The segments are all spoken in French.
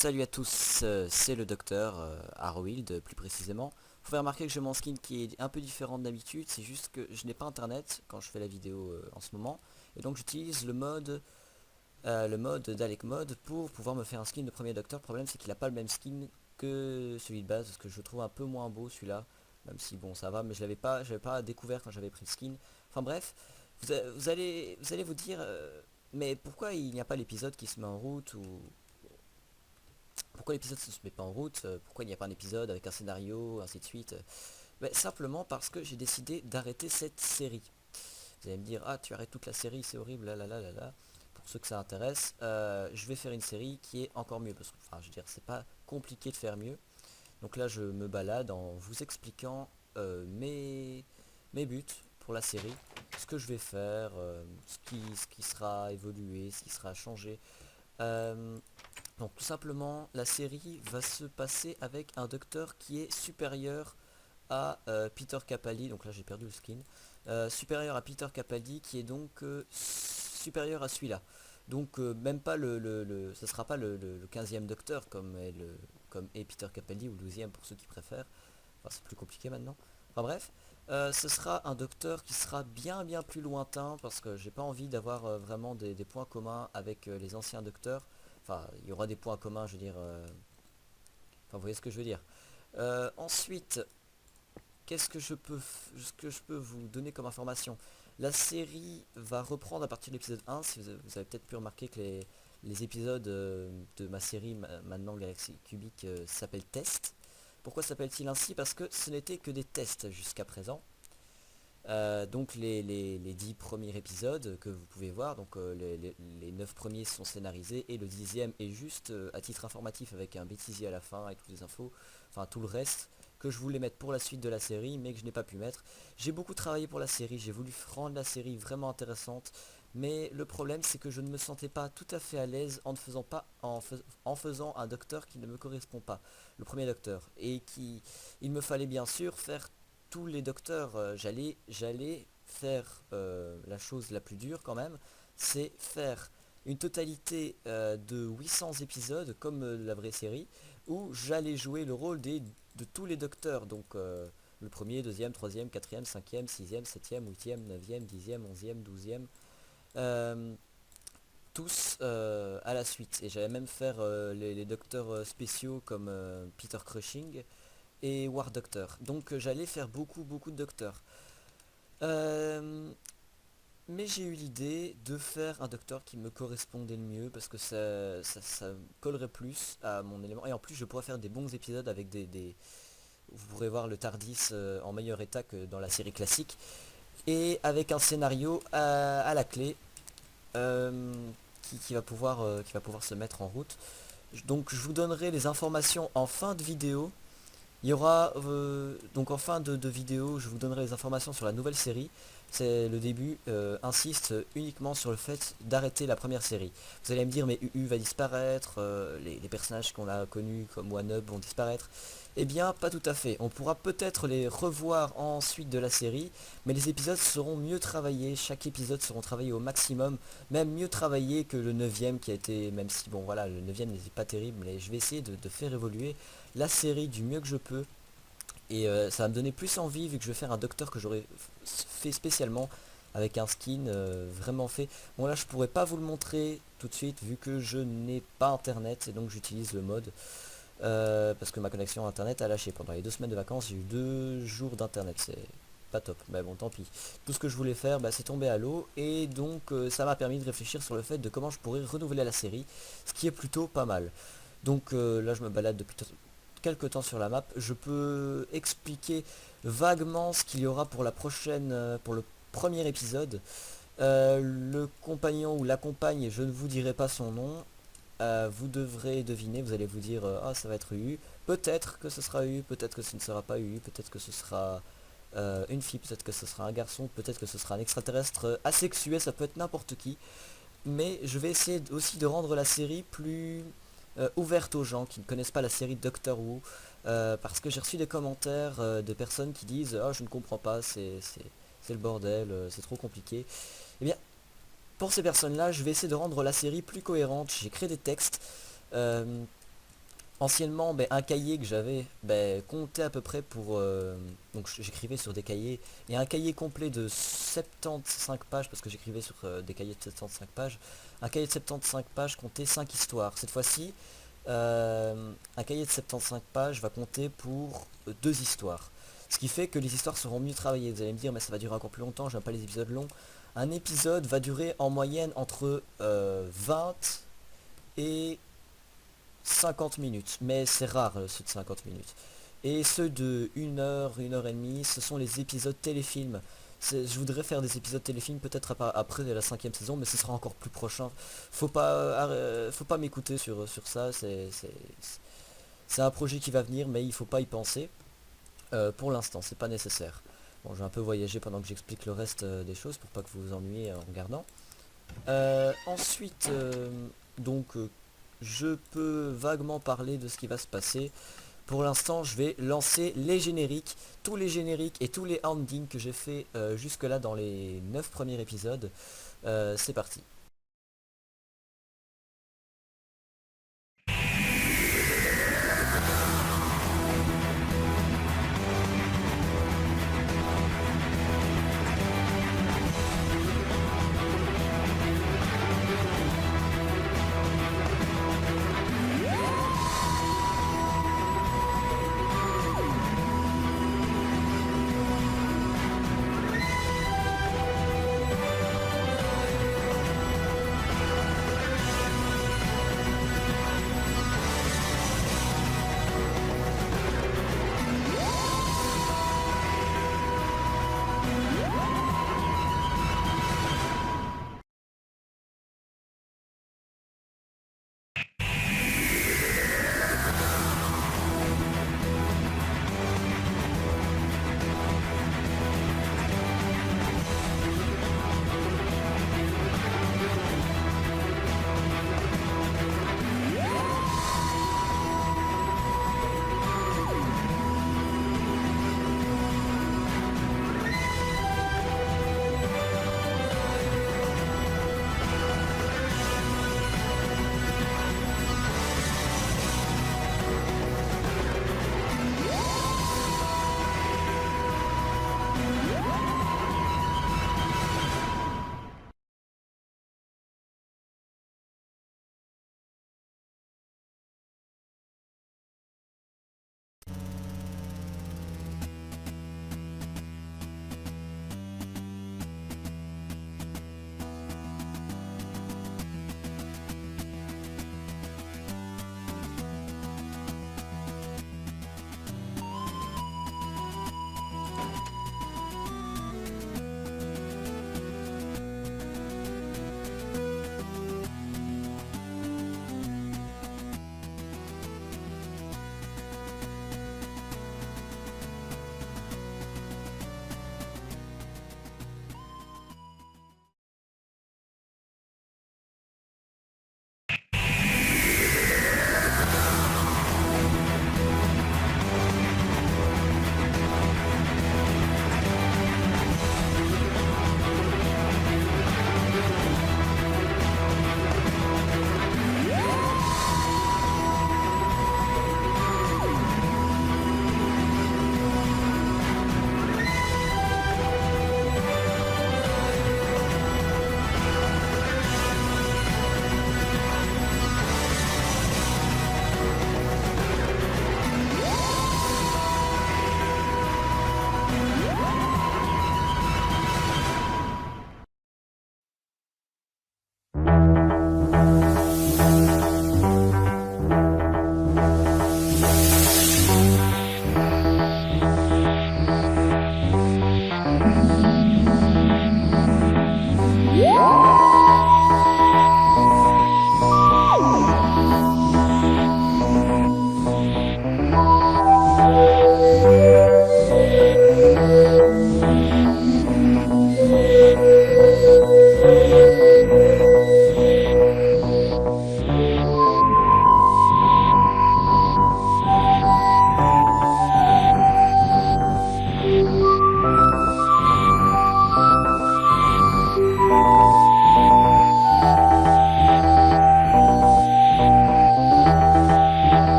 Salut à tous, c'est le docteur Harwild plus précisément. Vous pouvez remarquer que j'ai mon skin qui est un peu différent d'habitude, c'est juste que je n'ai pas internet quand je fais la vidéo en ce moment. Et donc j'utilise le mode d'Alec Mode pour pouvoir me faire un skin de premier docteur. Le problème c'est qu'il n'a pas le même skin que celui de base, parce que je le trouve un peu moins beau celui-là. Même si bon ça va, mais je l'avais pas découvert quand j'avais pris le skin. Enfin bref, vous allez vous dire, mais pourquoi il n'y a pas l'épisode qui se met en route ou pourquoi l'épisode ne se met pas en route, pourquoi il n'y a pas un épisode avec un scénario, ainsi de suite. Simplement parce que j'ai décidé d'arrêter cette série. Vous allez me dire, ah tu arrêtes toute la série, c'est horrible, là là là là là. Pour ceux que ça intéresse, je vais faire une série qui est encore mieux. Parce que, enfin, je veux dire, c'est pas compliqué de faire mieux. Donc là, je me balade en vous expliquant mes buts pour la série, ce que je vais faire, ce qui sera évolué, ce qui sera changé. Euh, donc tout simplement, la série va se passer avec un docteur qui est supérieur à Peter Capaldi. Donc là j'ai perdu le skin. Supérieur à Peter Capaldi qui est donc supérieur à celui-là. Donc même pas ça sera pas le 15e docteur comme est Peter Capaldi ou le 12e pour ceux qui préfèrent. Enfin c'est plus compliqué maintenant. Enfin bref. Ce sera un docteur qui sera bien plus lointain parce que j'ai pas envie d'avoir vraiment des points communs avec les anciens docteurs. Enfin, il y aura des points communs, je veux dire. Enfin, vous voyez ce que je veux dire. Ensuite, qu'est-ce que je peux vous donner comme information? La série va reprendre à partir de l'épisode 1. Si vous avez peut-être pu remarquer que les épisodes de ma série maintenant Galaxy Cubique s'appellent Test. Pourquoi s'appelle-t-il ainsi? Parce que ce n'était que des tests jusqu'à présent. Donc les 10 premiers épisodes que vous pouvez voir, donc les 9 premiers sont scénarisés et le 10e est juste à titre informatif avec un bêtisier à la fin et toutes les infos, enfin tout le reste que je voulais mettre pour la suite de la série mais que je n'ai pas pu mettre. J'ai beaucoup travaillé pour la série, j'ai voulu rendre la série vraiment intéressante, mais le problème c'est que je ne me sentais pas tout à fait à l'aise en ne faisant pas en faisant un docteur qui ne me correspond pas, le premier docteur, et qui il me fallait bien sûr faire tous les docteurs. J'allais faire la chose la plus dure quand même, c'est faire une totalité de 800 épisodes comme la vraie série, où j'allais jouer le rôle de tous les docteurs, donc le premier, deuxième, troisième, quatrième, cinquième, sixième, septième, huitième, neuvième, dixième, onzième, douzième, euh, tous à la suite. Et j'allais même faire les docteurs spéciaux comme Peter Cushing et War Doctor. Donc j'allais faire beaucoup de docteurs. Euh, mais j'ai eu l'idée de faire un docteur qui me correspondait le mieux parce que ça collerait plus à mon élément. Et en plus je pourrais faire des bons épisodes avec vous pourrez voir le Tardis en meilleur état que dans la série classique. Et avec un scénario à la clé qui va pouvoir se mettre en route. Donc je vous donnerai les informations en fin de vidéo. Il y aura donc en fin de vidéo, je vous donnerai les informations sur la nouvelle série. C'est le début, insiste uniquement sur le fait d'arrêter la première série. Vous allez me dire mais UU va disparaître, les personnages qu'on a connus comme One Up vont disparaître. Eh bien pas tout à fait. On pourra peut-être les revoir ensuite de la série, mais les épisodes seront mieux travaillés, chaque épisode seront travaillés au maximum, même mieux travaillés que le 9ème qui a été, même si bon voilà, le 9ème n'était pas terrible, mais je vais essayer de faire évoluer la série du mieux que je peux. Et ça va me donner plus envie vu que je vais faire un docteur que j'aurais fait spécialement avec un skin vraiment fait. Bon là je pourrais pas vous le montrer tout de suite vu que je n'ai pas internet et donc j'utilise le mode parce que ma connexion internet a lâché. Pendant les 2 semaines de vacances j'ai eu 2 jours d'internet, c'est pas top, mais bon tant pis. Tout ce que je voulais faire c'est tombé à l'eau et donc ça m'a permis de réfléchir sur le fait de comment je pourrais renouveler la série, ce qui est plutôt pas mal. Donc là je me balade depuis quelques temps sur la map. Je peux expliquer vaguement ce qu'il y aura pour la prochaine, pour le premier épisode. Le compagnon ou la compagne, je ne vous dirai pas son nom. Vous devrez deviner, vous allez vous dire ah ça va être UU. Peut-être que ce sera UU, peut-être que ce ne sera pas UU, peut-être que ce sera une fille, peut-être que ce sera un garçon, peut-être que ce sera un extraterrestre asexué, ça peut être n'importe qui. Mais je vais essayer aussi de rendre la série plus ouverte aux gens qui ne connaissent pas la série Doctor Who, parce que j'ai reçu des commentaires de personnes qui disent «Ah je ne comprends pas, c'est le bordel, c'est trop compliqué». Eh bien, pour ces personnes-là, je vais essayer de rendre la série plus cohérente. J'ai créé des textes. euh, Anciennement, ben, un cahier que j'avais ben, comptait à peu près pour... donc j'écrivais sur des cahiers, et un cahier complet de 75 pages, parce que j'écrivais sur des cahiers de 75 pages, un cahier de 75 pages comptait 5 histoires. Cette fois-ci, un cahier de 75 pages va compter pour 2 histoires. Ce qui fait que les histoires seront mieux travaillées. Vous allez me dire, mais ça va durer encore plus longtemps, j'aime pas les épisodes longs. Un épisode va durer en moyenne entre 20 et 50 minutes, mais c'est rare ceux de 50 minutes. Et ceux de 1 heure, 1 heure et demie, ce sont les épisodes téléfilms. Je voudrais faire des épisodes téléfilms peut-être après la 5e saison, mais ce sera encore plus prochain. Faut pas m'écouter sur ça, c'est un projet qui va venir, mais il faut pas y penser. Pour l'instant, c'est pas nécessaire. Bon, je vais un peu voyager pendant que j'explique le reste des choses pour pas que vous vous ennuyiez en regardant. Ensuite, je peux vaguement parler de ce qui va se passer. Pour l'instant, je vais lancer les génériques, tous les génériques et tous les endings que j'ai fait jusque là dans les 9 premiers épisodes. C'est parti.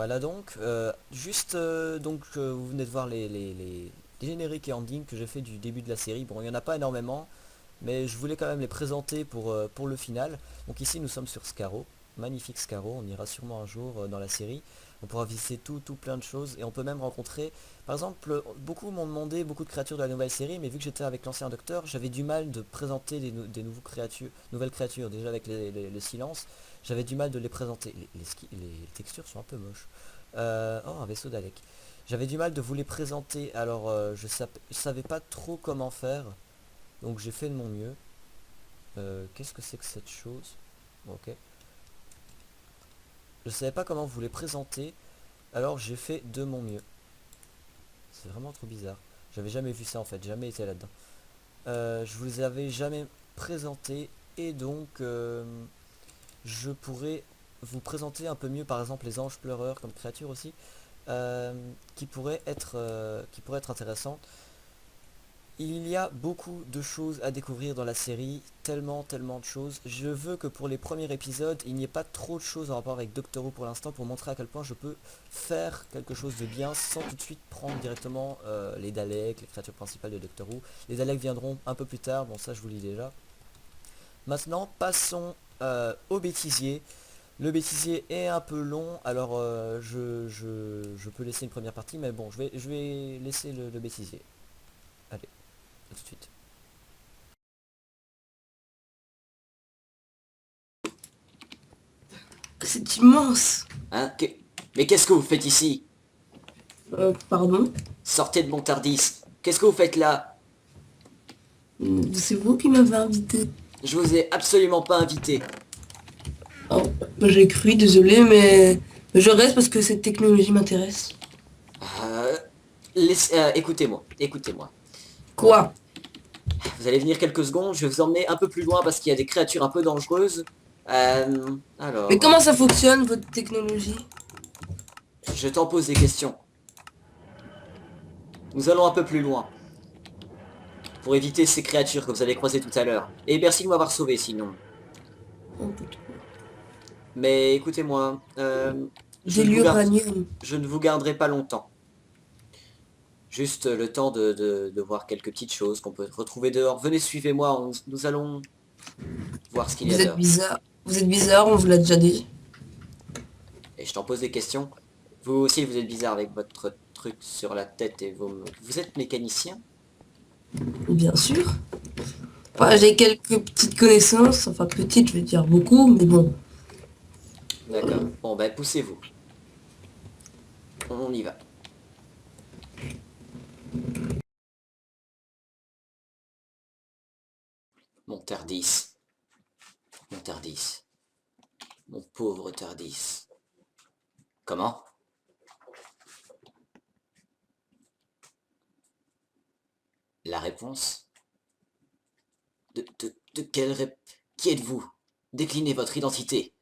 Voilà donc, vous venez de voir les génériques et endings que j'ai fait du début de la série. Bon, il n'y en a pas énormément, mais je voulais quand même les présenter pour le final. Donc ici nous sommes sur Scarrow, magnifique Scarrow, on ira sûrement un jour dans la série. On pourra visiter tout plein de choses et on peut même rencontrer, par exemple, beaucoup m'ont demandé beaucoup de créatures de la nouvelle série, mais vu que j'étais avec l'ancien docteur, j'avais du mal de présenter nouvelles créatures, déjà avec le silence, j'avais du mal de les présenter. Les textures sont un peu moches. Oh, un vaisseau d'Alec. J'avais du mal de vous les présenter, alors je savais pas trop comment faire. Donc j'ai fait de mon mieux. Qu'est-ce que c'est que cette chose? Ok. Je savais pas comment vous les présenter, alors j'ai fait de mon mieux. C'est vraiment trop bizarre. J'avais jamais vu ça en fait, jamais été là-dedans. Je vous les avais jamais présentés et donc je pourrais vous présenter un peu mieux par exemple les anges pleureurs comme créatures aussi qui pourraient être intéressantes. Il y a beaucoup de choses à découvrir dans la série, tellement de choses. Je veux que pour les premiers épisodes, il n'y ait pas trop de choses en rapport avec Doctor Who pour l'instant pour montrer à quel point je peux faire quelque chose de bien sans tout de suite prendre directement les Daleks, les créatures principales de Doctor Who. Les Daleks viendront un peu plus tard, bon ça je vous le dis déjà. Maintenant, passons au bêtisier. Le bêtisier est un peu long, alors je peux laisser une première partie, mais bon, je vais laisser le bêtisier. Allez, à tout de suite. C'est immense. Hein, mais qu'est-ce que vous faites ici? Pardon. Sortez de mon Tardis. Qu'est-ce que vous faites là? C'est vous qui m'avez invité. Je vous ai absolument pas invité. Oh, j'ai cru, désolé, mais je reste parce que cette technologie m'intéresse. Euh, écoutez-moi, écoutez-moi. Bon, Quoi? vous allez venir quelques secondes, je vais vous emmener un peu plus loin parce qu'il y a des créatures un peu dangereuses. Mais Alors, comment ça fonctionne, votre technologie? je t'en pose des questions. Nous allons un peu plus loin. Pour éviter ces créatures que vous avez croisées tout à l'heure. Et merci de m'avoir sauvé sinon. Un peu trop. Mais écoutez-moi, De l'uranium. je ne vous garderai pas longtemps. Juste le temps de voir quelques petites choses qu'on peut retrouver dehors. Venez, suivez-moi, nous allons voir ce qu'il y a Vous êtes dehors. bizarre. Vous êtes bizarre, on vous l'a déjà dit. Et je t'en pose des questions. Vous aussi, vous êtes bizarre avec votre truc sur la tête et vous êtes mécanicien? Bien sûr. Enfin, j'ai quelques petites connaissances. Enfin, petites, je vais dire beaucoup, mais bon. D'accord. Bon, ben, poussez-vous. On y va. Mon Tardis. Mon Tardis. Mon pauvre Tardis. Comment? La réponse? De quelle Qui êtes-vous? Déclinez votre identité.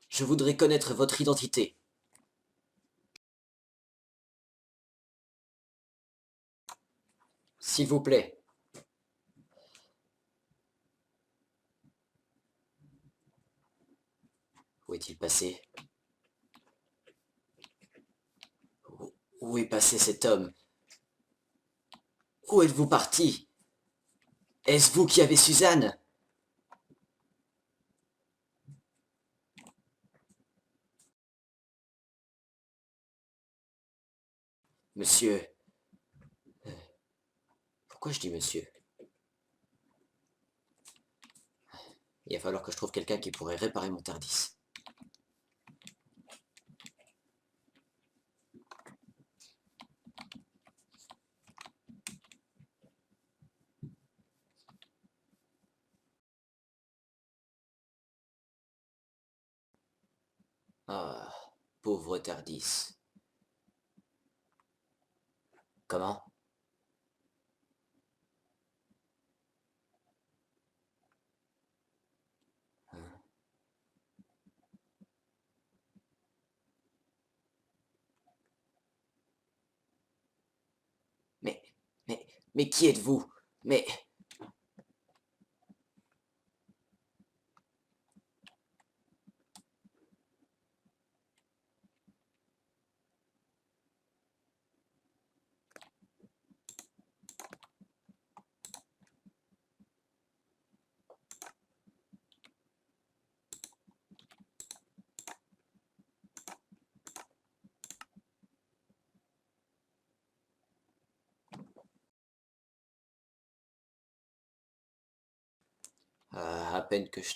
Je voudrais connaître votre identité. S'il vous plaît. Où est-il passé? Où est passé cet homme? Où êtes-vous parti? Est-ce vous qui avez Suzanne? Monsieur. Pourquoi je dis monsieur? Il va falloir que je trouve quelqu'un qui pourrait réparer mon Tardis. Ah, pauvre Tardis. Comment? Mais, mais qui êtes-vous? Mais, peine que je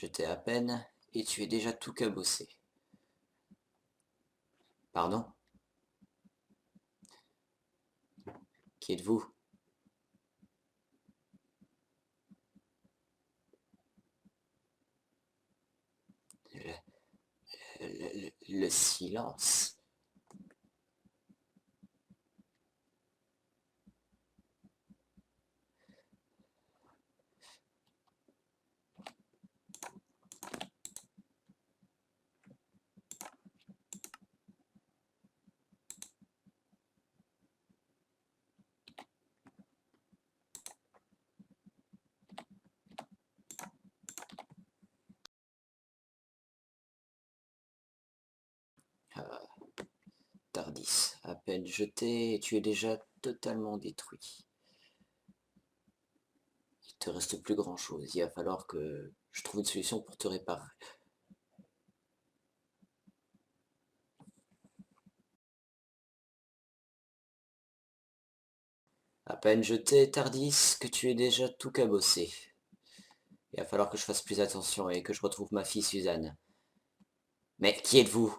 t'ai à peine, et tu es déjà tout cabossé. Pardon? Qui êtes-vous? Le silence. Ah, Tardis, à peine jeté, et tu es déjà totalement détruit. Il te reste plus grand-chose. Il va falloir que je trouve une solution pour te réparer. À peine jeté, Tardis, que tu es déjà tout cabossé. Il va falloir que je fasse plus attention et que je retrouve ma fille Suzanne. Mais qui êtes-vous?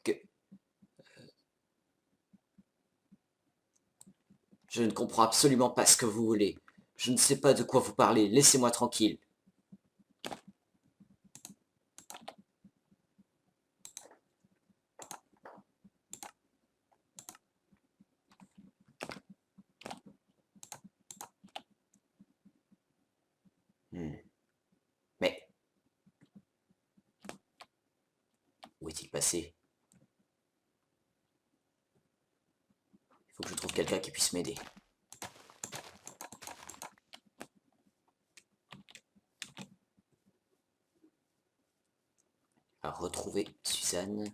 Que... Je ne comprends absolument pas ce que vous voulez. Je ne sais pas de quoi vous parlez. Laissez-moi tranquille. Mais... où est-il passé? Il faut que je trouve quelqu'un qui puisse m'aider. À retrouver Suzanne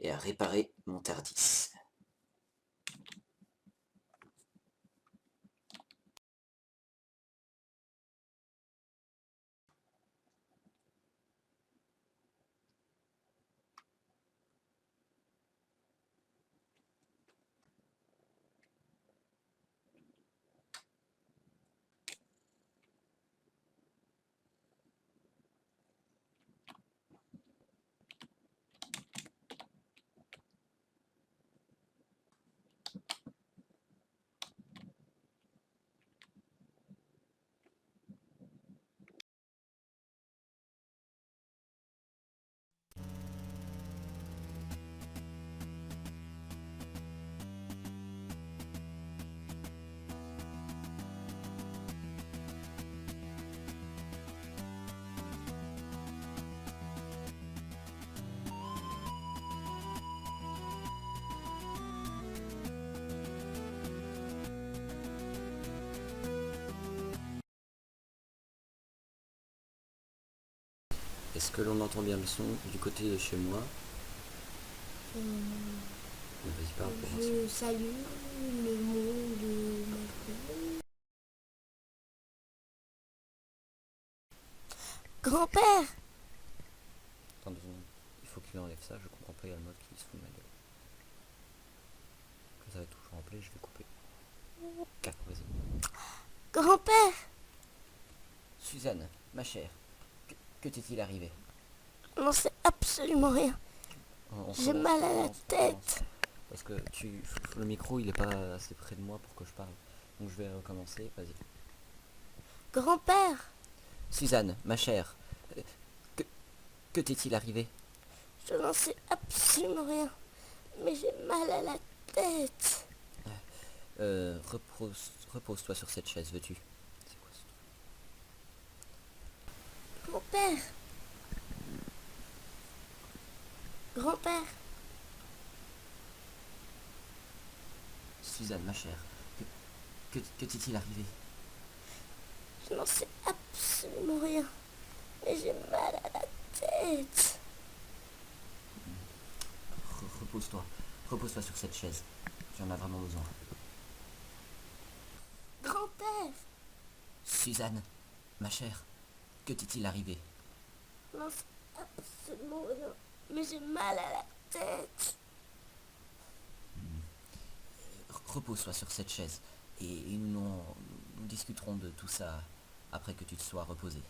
et à réparer mon Tardis. Est-ce que l'on entend bien le son du côté de chez moi? Vas-y, parle pour moi. Je salue le monde de ma vie. Grand-père! Attends 2 secondes. Il faut qu'il enlève ça, je comprends pas, il y a le mode qui se fout de ma gueule. Quand ça va être toujours rempli, je vais couper. 4, vas-y. Grand-père! Suzanne, ma chère, que t'est-il arrivé? Je n'en sais absolument rien. J'ai mal à la tête. Parce que le micro il est pas assez près de moi pour que je parle. Donc je vais recommencer, vas-y. Grand-père! Suzanne, ma chère, que, que t'est-il arrivé? Je n'en sais absolument rien. Mais j'ai mal à la tête. Repose-toi sur cette chaise, veux-tu? C'est quoi ce truc? Grand-père! Grand-père! Suzanne, ma chère, que t'est-il arrivé? Je n'en sais absolument rien. Mais j'ai mal à la tête. Repose-toi sur cette chaise. J'en ai vraiment besoin. Grand-père! Suzanne, ma chère, que t'est-il arrivé? Je n'en sais absolument rien. Mais j'ai mal à la tête. repose-toi sur cette chaise et nous discuterons de tout ça après que tu te sois reposé.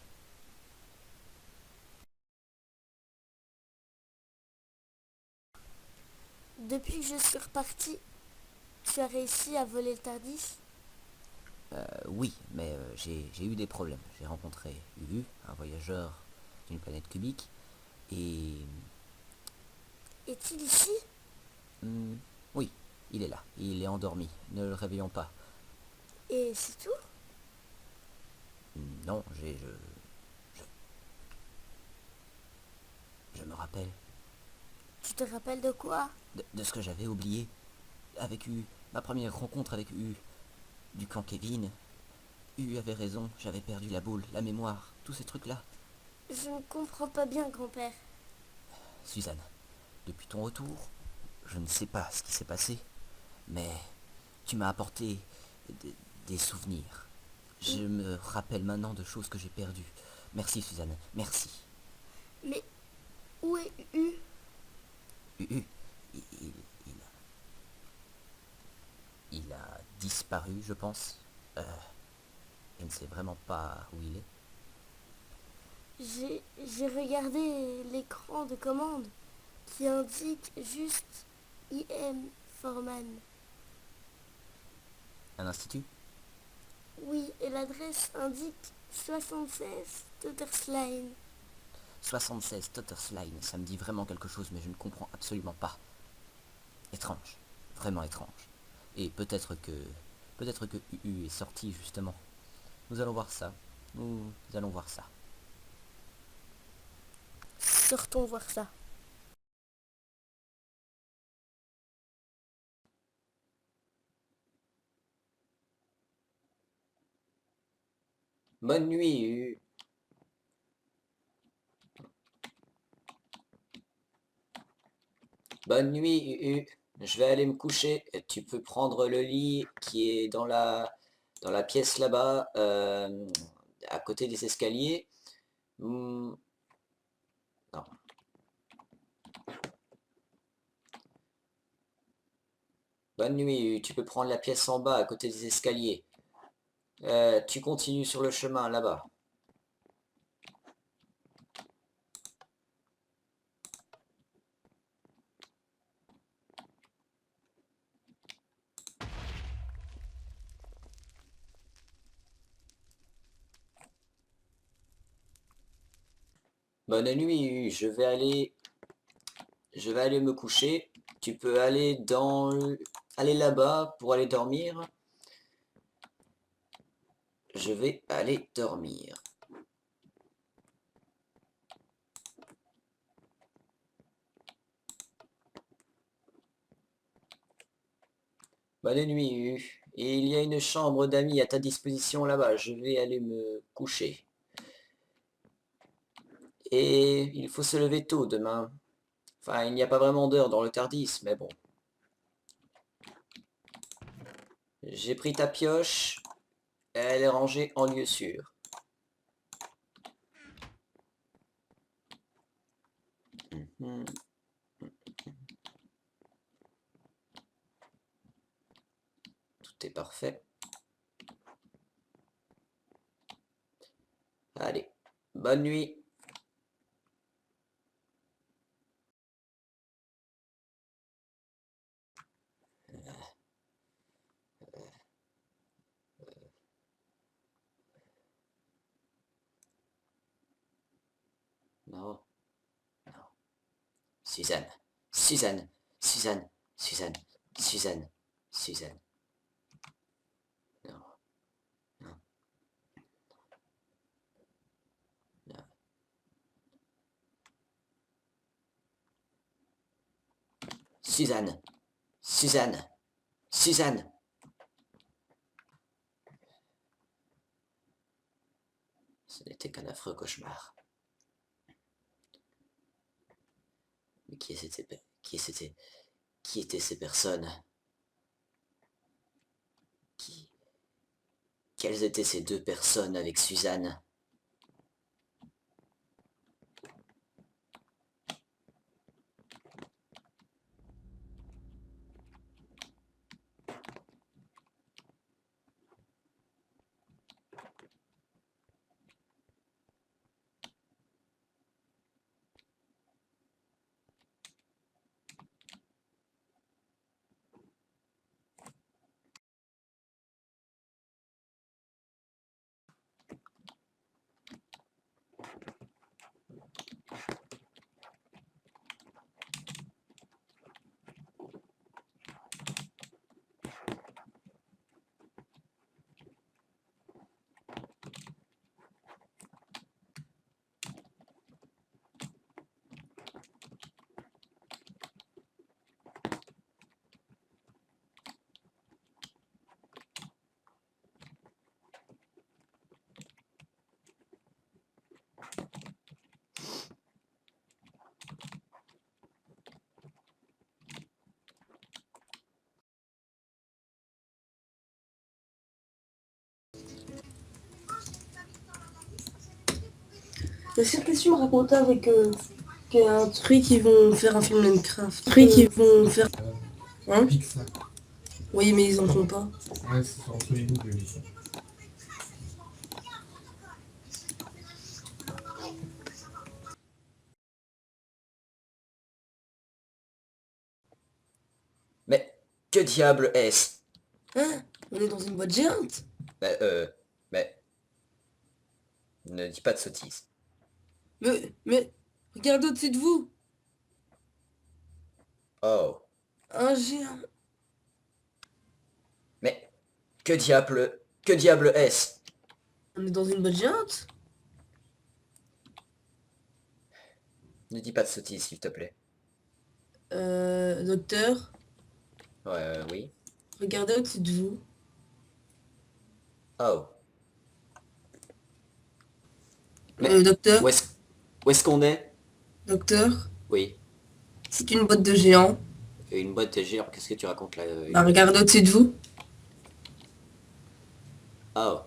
Depuis que je suis reparti, tu as réussi à voler le Tardis? Oui, mais j'ai eu des problèmes. J'ai rencontré Uvu, un voyageur d'une planète cubique, et... Est-il ici? oui, il est là. Il est endormi. Ne le réveillons pas. Et c'est tout? Non, je me rappelle Tu te rappelles de quoi? de ce que j'avais oublié. Avec U, ma première rencontre avec U, du camp Kevin. U avait raison, j'avais perdu la boule, la mémoire, tous ces trucs-là. Je ne comprends pas bien, grand-père. Suzanne, depuis ton retour, je ne sais pas ce qui s'est passé, mais tu m'as apporté des souvenirs. Je me rappelle maintenant de choses que j'ai perdues. Merci Suzanne, merci. Mais où est U? Il, il- il a disparu, je pense. Je ne sais vraiment pas où il est. J'ai regardé l'écran de commande qui indique juste IM Foreman. Un institut? Oui, et l'adresse indique 76 Tottersline. 76 Tottersline, ça me dit vraiment quelque chose, mais je ne comprends absolument pas. Étrange, vraiment étrange. Et peut-être que UU est sorti justement. Nous allons voir ça. Nous allons voir ça. Sortons voir ça. Bonne nuit, U. Bonne nuit, U. Je vais aller me coucher. Tu peux prendre le lit qui est dans la pièce là-bas, à côté des escaliers. Non. Bonne nuit, U. Tu peux prendre la pièce en bas, à côté des escaliers. Tu continues sur le chemin là-bas. Bonne nuit, U. Je vais aller me coucher. Tu peux aller aller là-bas pour aller dormir. Je vais aller dormir. Bonne nuit, U. Et il y a une chambre d'amis à ta disposition là-bas. Je vais aller me coucher. Et il faut se lever tôt demain. Enfin, il n'y a pas vraiment d'heure dans le Tardis, mais bon. J'ai pris ta pioche. Elle est rangée en lieu sûr. Mhm. Tout est parfait. Allez, bonne nuit. Non, non. Suzanne, Suzanne, Suzanne, Suzanne, Suzanne, Suzanne. Non, non, non. Suzanne, Suzanne, Suzanne. Ce n'était qu'un affreux cauchemar. Mais qui étaient ces personnes? Qui, quelles étaient ces deux personnes avec Suzanne? La circulation me racontait avec un truc qui vont faire un film Minecraft. Truc qui vont faire... Hein? Pixar. Oui, mais ils en font pas. Ouais, c'est entre les goûts que j'ai dit ça. Mais que diable est-ce? Hein? On est dans une boîte géante. Mais... Ne dis pas de sottises. Mais, regardez au-dessus de vous. Oh. Un géant. Mais que diable est-ce? On est dans une boîte géante. Ne dis pas de sottises, s'il te plaît. Docteur, Oui. regardez au-dessus de vous. Oh. Mais Docteur, où est-ce qu'on est? docteur, Oui. c'est une boîte de géant. Une boîte de géant, qu'est-ce que tu racontes là? Bah, regardez au-dessus de vous. Oh.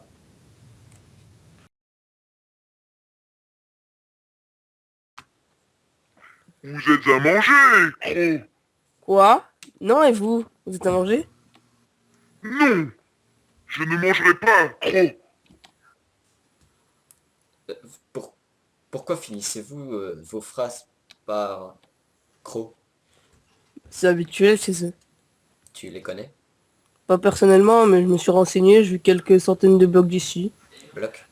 Vous êtes à manger, gros. Quoi? Non, et vous? Vous êtes à manger? Non, je ne mangerai pas, gros. Pour- Pourquoi finissez-vous vos phrases par croc? C'est habituel chez eux. Tu les connais? Pas personnellement, mais je me suis renseigné, j'ai vu quelques centaines de blocs d'ici. Bloc?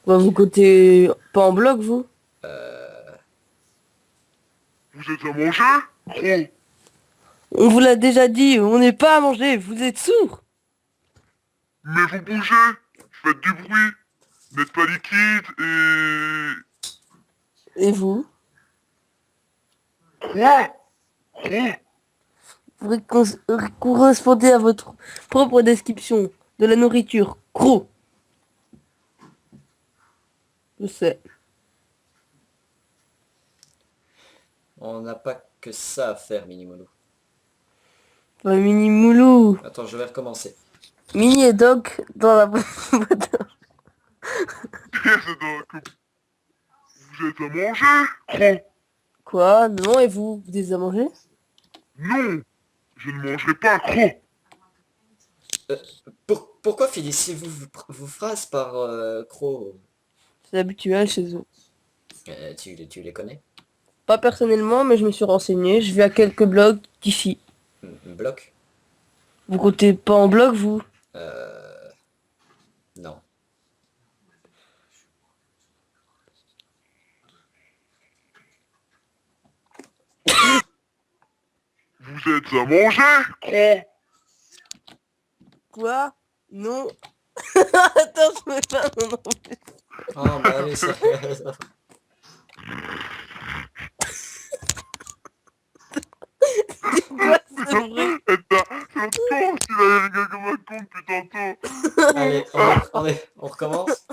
Bah, vous côté pas en bloc, vous? Vous êtes à manger, gros. On vous l'a déjà dit, on n'est pas à manger, vous êtes sourds. Mais vous bougez, faites du bruit, n'êtes pas liquide Et vous? Quoi? Gros. Vous correspondez à votre propre description de la nourriture. Gros. Je sais. On n'a pas que ça à faire, Minimono. Pas mini moulou. Attends, je vais recommencer. Mini et Doc dans la boîte. C'est donc... Vous êtes à manger, gros. Quoi? Non, et vous? Vous êtes à manger? Non, je ne mangerai pas, gros. Pourquoi finissez-vous vos phrases par croc? C'est habituel chez eux. Tu les connais? Pas personnellement, mais je me suis renseigné. Je vais à quelques blocs d'ici. Bloc? Vous comptez pas en bloc, vous? Non. Vous êtes à manger, gros. Quoi? Non. Attends, je me pas mon nom. Oh, bah allez, ça... Quoi ce bruit? Et c'est notre con qu'il a rigolé comme un con depuis tantôt. Allez, on recommence?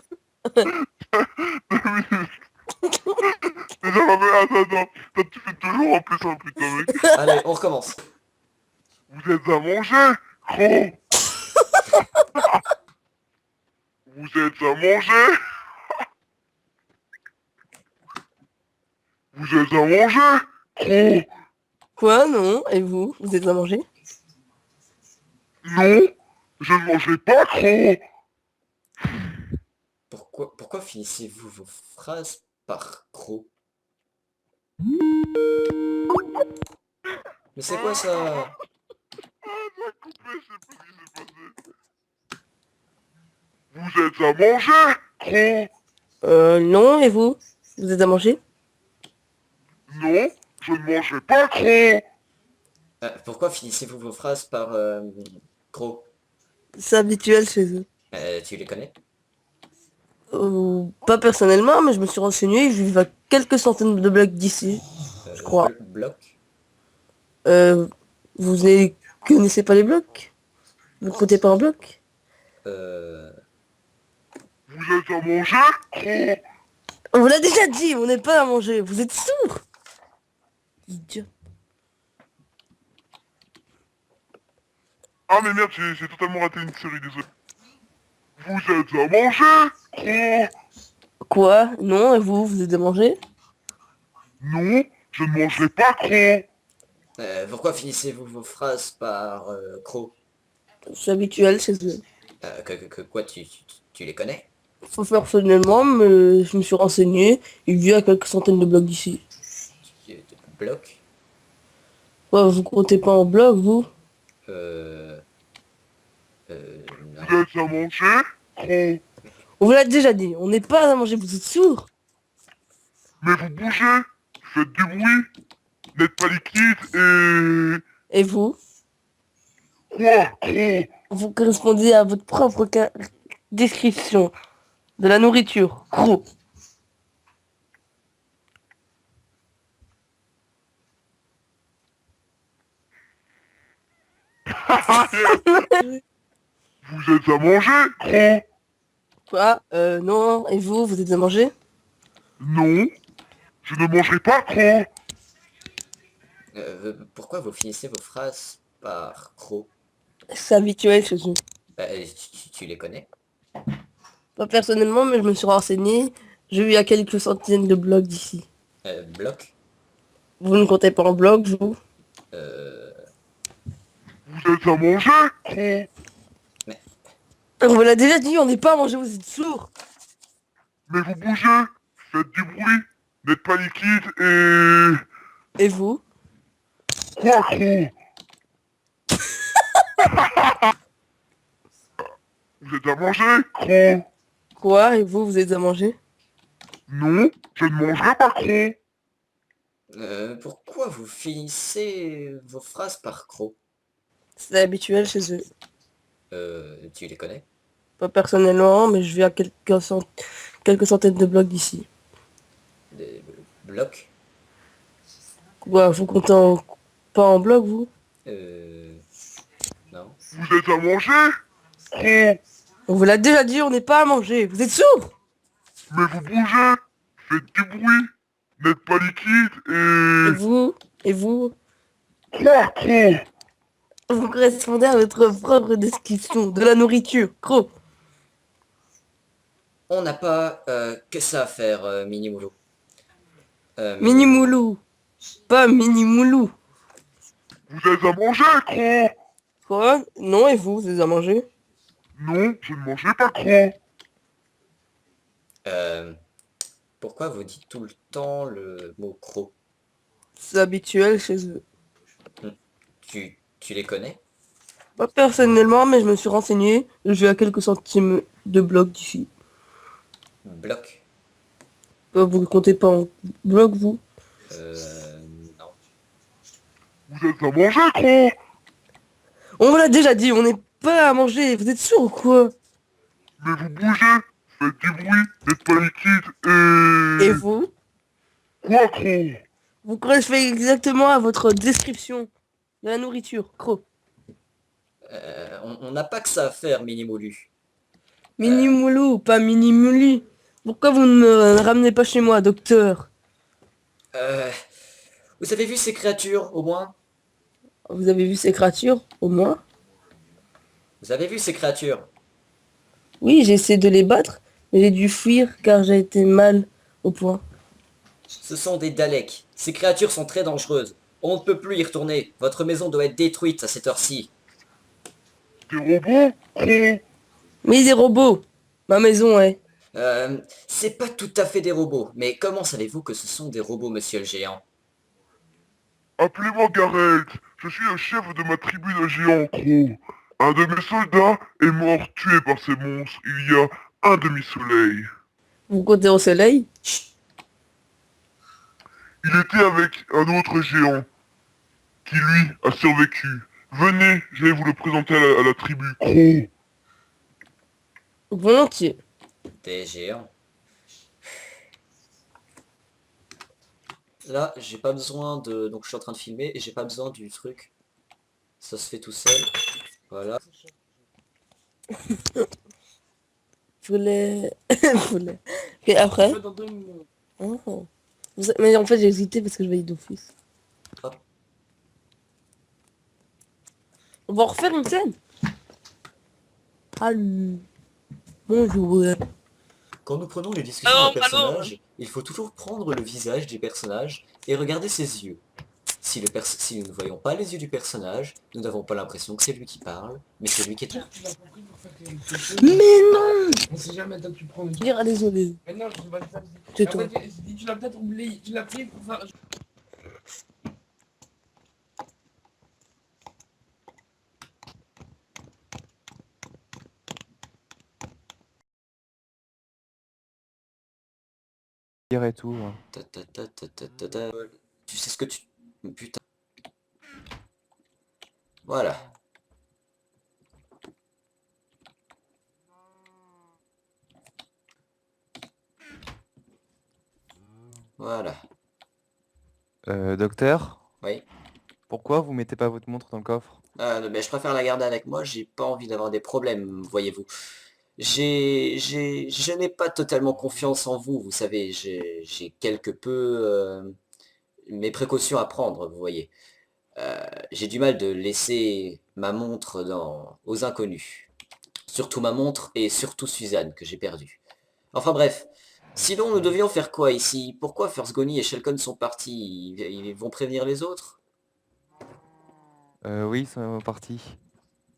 Non, mais attends, toi tu fais toujours en plus un putain mec. Allez, on recommence. Vous êtes à manger, gros. Vous êtes à manger. Vous êtes à manger, gros. Quoi? Non. Et vous? Vous êtes à manger? Non, je ne mangerai pas, gros. Pourquoi finissez-vous vos phrases par croc? Mais c'est quoi ça? Ça a coupé, je sais pas ce qui s'est passé. Vous êtes à manger, gros. Non. Et vous? Vous êtes à manger? Non, je ne mangerai pas, gros. Pourquoi finissez-vous vos phrases par croc? C'est habituel chez eux. Tu les connais? Pas personnellement, mais je me suis renseigné. Je vis à quelques centaines de blocs d'ici. Je crois. Bloc? Vous connaissez pas les blocs? Vous comptez pas en bloc? Vous êtes à manger, gros. On vous l'a déjà dit, on n'est pas à manger. Vous êtes sourds. Idiot. Ah mais merde, j'ai totalement raté une série, désolé. Vous êtes à manger, gros. Quoi? Non, et vous, vous êtes mangé? Non, je ne mangerai pas, Cro. Pourquoi finissez-vous vos phrases par croc? C'est habituel chez eux. Quoi, tu les connais? Faut faire personnellement, mais je me suis renseigné. Il vit à quelques centaines de blocs d'ici. Tu bloques? Ouais, vous comptez pas en bloc, vous? Euh... Non. Vous êtes à manger, Cro. On vous l'a déjà dit, on n'est pas à manger, vous êtes sourds. Mais vous bougez, faites du bruit, n'êtes pas liquide et... Et vous? Quoi, Cro? Vous correspondez à votre propre description de la nourriture. Gros. Vous êtes à manger, Cro. Quoi? Non. Et vous, vous êtes à manger? Non, je ne mangerai pas, Cro. Pourquoi vous finissez vos phrases par croc? C'est habituel chez eux. Tu les connais? Pas personnellement, mais je me suis renseigné. J'ai vu à quelques centaines de blocs d'ici. Bloc? Vous ne comptez pas en bloc, vous? Vous êtes à manger, Cro. On vous l'a déjà dit, on n'est pas à manger, vous êtes sourds. Mais vous bougez, faites du bruit, n'êtes pas liquide et... Et vous? Quoi, Cro? Vous êtes à manger, Cro. Quoi? Et vous, vous êtes à manger? Non, je ne mangerai pas, Cro. Pourquoi vous finissez vos phrases par croc? C'est habituel chez eux. Tu les connais? Pas personnellement, mais je vis à quelques centaines de blocs d'ici. Des blocs? Quoi, vous comptez pas en bloc, vous? Non. Vous êtes à manger, Cro. On vous l'a déjà dit, on n'est pas à manger. Vous êtes sourds? Mais vous bougez, faites du bruit, n'êtes pas liquide Et et... vous? Et vous? Quoi, Cro? Vous correspondez à votre propre description de la nourriture. Gros. On n'a pas que ça à faire, Mini Moulou. Mini moulou. Pas mini moulou. Vous êtes à manger, Cro. Quoi? Non, et vous êtes à manger? Non, je ne mangerai pas, Cro. Pourquoi vous dites tout le temps le mot croc? C'est habituel chez eux. Tu les connais? Pas personnellement, mais je me suis renseigné. Je vis à quelques centimes de blocs d'ici. Bloc? Vous ne comptez pas en bloc, vous? Non. Vous êtes à manger, Cro. On vous l'a déjà dit, on n'est pas à manger. Vous êtes sourds ou quoi? Mais vous bougez, faites du bruit, n'êtes pas liquide Et et... vous? Quoi, Cro? Vous correspondez exactement à votre description de la nourriture. Gros. On n'a pas que ça à faire, Mini Moulu. Mini moulou, pas mini mouli. Pourquoi vous ne me ramenez pas chez moi, docteur? Vous avez vu ces créatures, au moins? Vous avez vu ces créatures, au moins? Vous avez vu ces créatures? Oui, j'ai essayé de les battre, mais j'ai dû fuir car j'ai été mal au point. Ce sont des Daleks. Ces créatures sont très dangereuses. On ne peut plus y retourner. Votre maison doit être détruite à cette heure-ci. Des robots, Cro. Mais des robots. Ma maison est. C'est pas tout à fait des robots, mais comment savez-vous que ce sont des robots, monsieur le géant? Appelez-moi Gareth, je suis le chef de ma tribu de géants, Cro. Un de mes soldats est mort tué par ces monstres il y a un demi-soleil. Vous comptez au soleil? Il était avec un autre géant, qui lui a survécu. Venez, je vais vous le présenter à la tribu, Cro. Volontiers. Des géants. Là, j'ai pas besoin de... Donc je suis en train de filmer et j'ai pas besoin du truc. Ça se fait tout seul. Voilà. Je voulais... je voulais... Et après? Oh. Mais en fait, j'ai hésité parce que je voyais Dofus. Hop. On va refaire une scène. Salut. Bonjour. Quand nous prenons les discussions Allô, de allô. personnages, il faut toujours prendre le visage du personnage et regarder ses yeux. Si nous ne voyons pas les yeux du personnage, nous n'avons pas l'impression que c'est lui qui parle, mais c'est lui qui est là. Tu l'as compris pour faire quelque chose. Mais non. On sait jamais, toi tu prends le truc. Dire désolé. Mais non, je sais pas ça. Tais-toi. Après, tu l'as peut-être oublié, tu l'as pris pour faire... Et tout. Ta, ta, ta, ta, ta, ta, ta. Tu sais ce que tu... Putain. Voilà. Voilà. Docteur, Oui. pourquoi vous mettez pas votre montre dans le coffre? Mais je préfère la garder avec moi, j'ai pas envie d'avoir des problèmes, voyez-vous. Je n'ai pas totalement confiance en vous, vous savez, j'ai quelque peu mes précautions à prendre, vous voyez. J'ai du mal de laisser ma montre aux inconnus. Surtout ma montre et surtout Suzanne, que j'ai perdue. Enfin bref, sinon nous devions faire quoi ici? Pourquoi First Goni et Shelcon sont partis? Ils vont prévenir les autres? Oui, ils sont partis.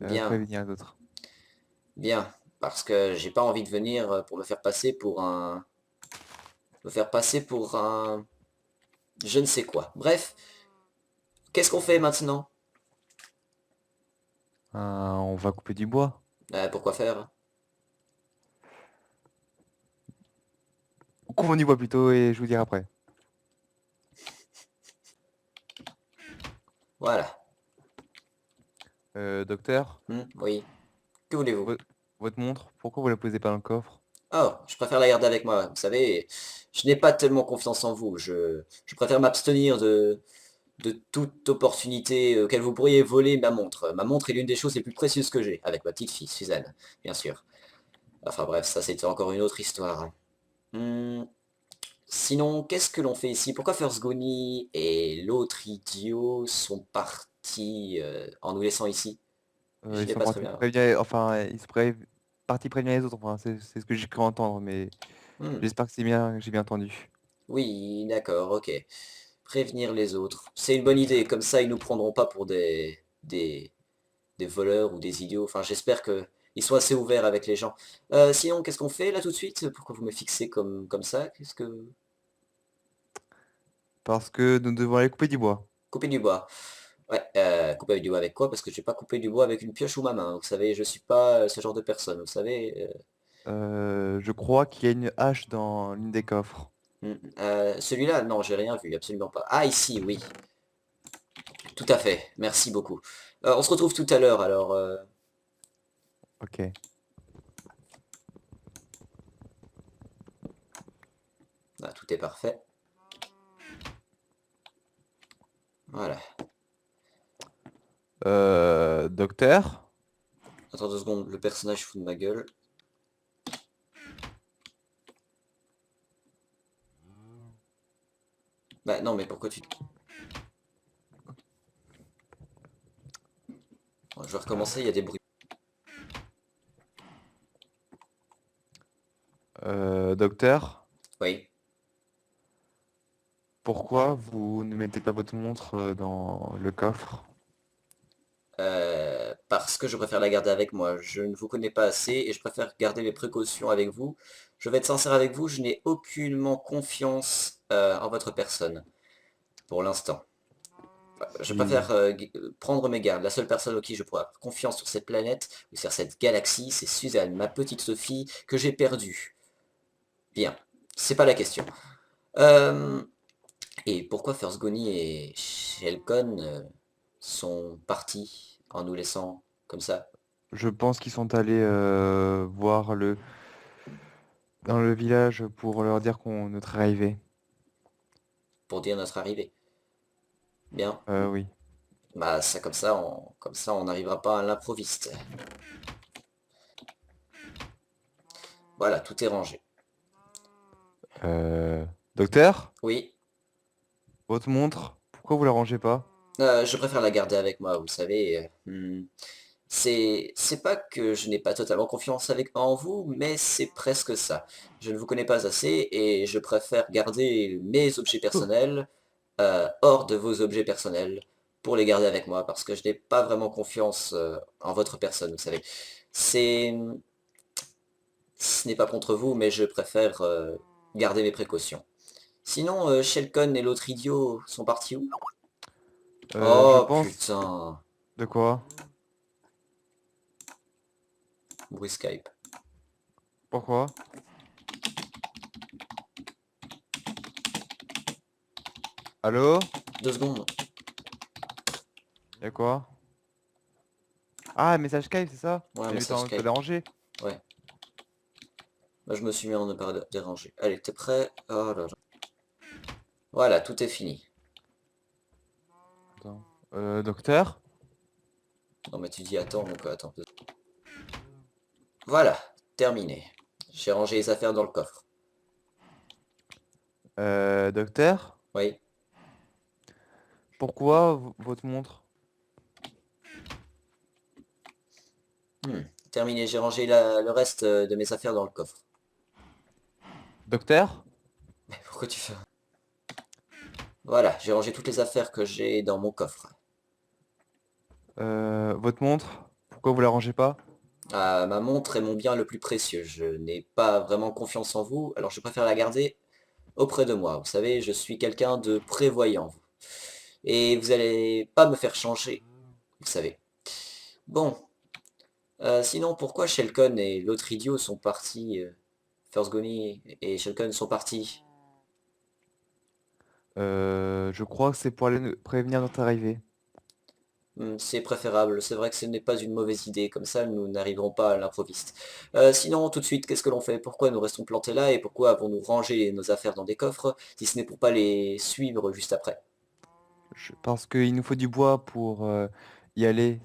Bien. Prévenir les autres. Bien, parce que j'ai pas envie de venir pour me faire passer pour un... Me faire passer pour un... Je ne sais quoi. Bref, qu'est-ce qu'on fait maintenant? On va couper du bois. Pourquoi faire? Coupons du bois plutôt et je vous dirai après. Voilà. Docteur, Oui. Que voulez-vous? votre montre, pourquoi vous la posez pas dans le coffre? Oh, je préfère la garder avec moi. Vous savez, je n'ai pas tellement confiance en vous. Je préfère m'abstenir de toute opportunité auquel vous pourriez voler ma montre. Ma montre est l'une des choses les plus précieuses que j'ai, avec ma petite fille, Suzanne, bien sûr. Enfin bref, ça c'était encore une autre histoire. Sinon, qu'est-ce que l'on fait ici? Pourquoi First Goni et l'autre idiot sont partis en nous laissant ici? Je Ils n'ai sont pas très partis bien. prévenir, enfin, partis prévenir les autres, enfin, c'est ce que j'ai cru entendre, mais Hmm, j'espère que c'est bien, j'ai bien entendu. Oui, d'accord, ok. Prévenir les autres. C'est une bonne idée, comme ça ils nous prendront pas pour des voleurs ou des idiots. Enfin, j'espère que ils sont assez ouverts avec les gens. Sinon, qu'est-ce qu'on fait là tout de suite? Pourquoi vous me fixez comme ça? Qu'est-ce que... Parce que nous devons aller couper du bois. Couper du bois. Ouais, couper du bois avec quoi? Parce que je vais pas couper du bois avec une pioche ou ma main. Vous savez, je suis pas ce genre de personne. Vous savez. Je crois qu'il y a une hache dans l'une des coffres. Celui-là, non, j'ai rien vu, absolument pas. Ah, ici, oui. Tout à fait. Merci beaucoup. On se retrouve tout à l'heure, alors. Ok. Tout est parfait. Voilà. Docteur, Attends 2 secondes, le personnage fout de ma gueule. Bah non, mais pourquoi tu... Bon, je vais recommencer, il y a des bruits. docteur, Oui. pourquoi vous ne mettez pas votre montre dans le coffre? Parce que je préfère la garder avec moi. Je ne vous connais pas assez et je préfère garder mes précautions avec vous. Je vais être sincère avec vous, je n'ai aucunement confiance en votre personne. Pour l'instant. Je Oui. préfère prendre mes gardes. La seule personne en qui je pourrais avoir confiance sur cette planète, ou sur cette galaxie, c'est Suzanne, ma petite Sophie, que j'ai perdue. Bien. C'est pas la question. Et pourquoi First Goni et Shelcon sont partis en nous laissant comme ça? Je pense qu'ils sont allés voir dans le village pour leur dire qu'on notre arrivée. Pour dire notre arrivée. Bien. Oui. Bah ça comme ça on n'arrivera pas à l'improviste. Voilà, tout est rangé. Docteur, Oui. votre montre, pourquoi vous la rangez pas? Je préfère la garder avec moi, vous savez. C'est pas que je n'ai pas totalement confiance en vous, mais c'est presque ça. Je ne vous connais pas assez et je préfère garder mes objets personnels hors de vos objets personnels pour les garder avec moi parce que je n'ai pas vraiment confiance en votre personne, vous savez. C'est... Ce n'est pas contre vous, mais je préfère garder mes précautions. Sinon, Shelcon et l'autre idiot sont partis où? Je Oh pense... putain, De quoi? bruit Skype. Pourquoi? Allô? 2 secondes. Y'a quoi? Ah, message Skype, c'est ça? Ouais, T'as message te Skype. déranger? Ouais. Bah, je me suis mis en ne pas déranger. Allez, t'es prêt? Oh là là. Voilà, tout est fini. Attends. Docteur? Non mais tu dis attends, donc attends. Voilà, terminé. J'ai rangé les affaires dans le coffre. Docteur? Oui. Pourquoi votre montre? Terminé, j'ai rangé le reste de mes affaires dans le coffre. Docteur? Mais pourquoi tu fais... Voilà, j'ai rangé toutes les affaires que j'ai dans mon coffre. Votre montre? Pourquoi vous la rangez pas? Ah, ma montre est mon bien le plus précieux. Je n'ai pas vraiment confiance en vous, alors je préfère la garder auprès de moi. Vous savez, je suis quelqu'un de prévoyant. Et vous allez pas me faire changer, vous savez. Bon, sinon pourquoi Shelcon et l'autre idiot sont partis First Goni et Shelcon sont partis? Je crois que c'est pour aller prévenir notre arrivée. C'est préférable, c'est vrai que ce n'est pas une mauvaise idée, comme ça nous n'arriverons pas à l'improviste. Sinon, tout de suite, qu'est-ce que l'on fait? Pourquoi nous restons plantés là et pourquoi avons-nous rangé nos affaires dans des coffres, si ce n'est pour pas les suivre juste après? Parce qu'il nous faut du bois pour y aller.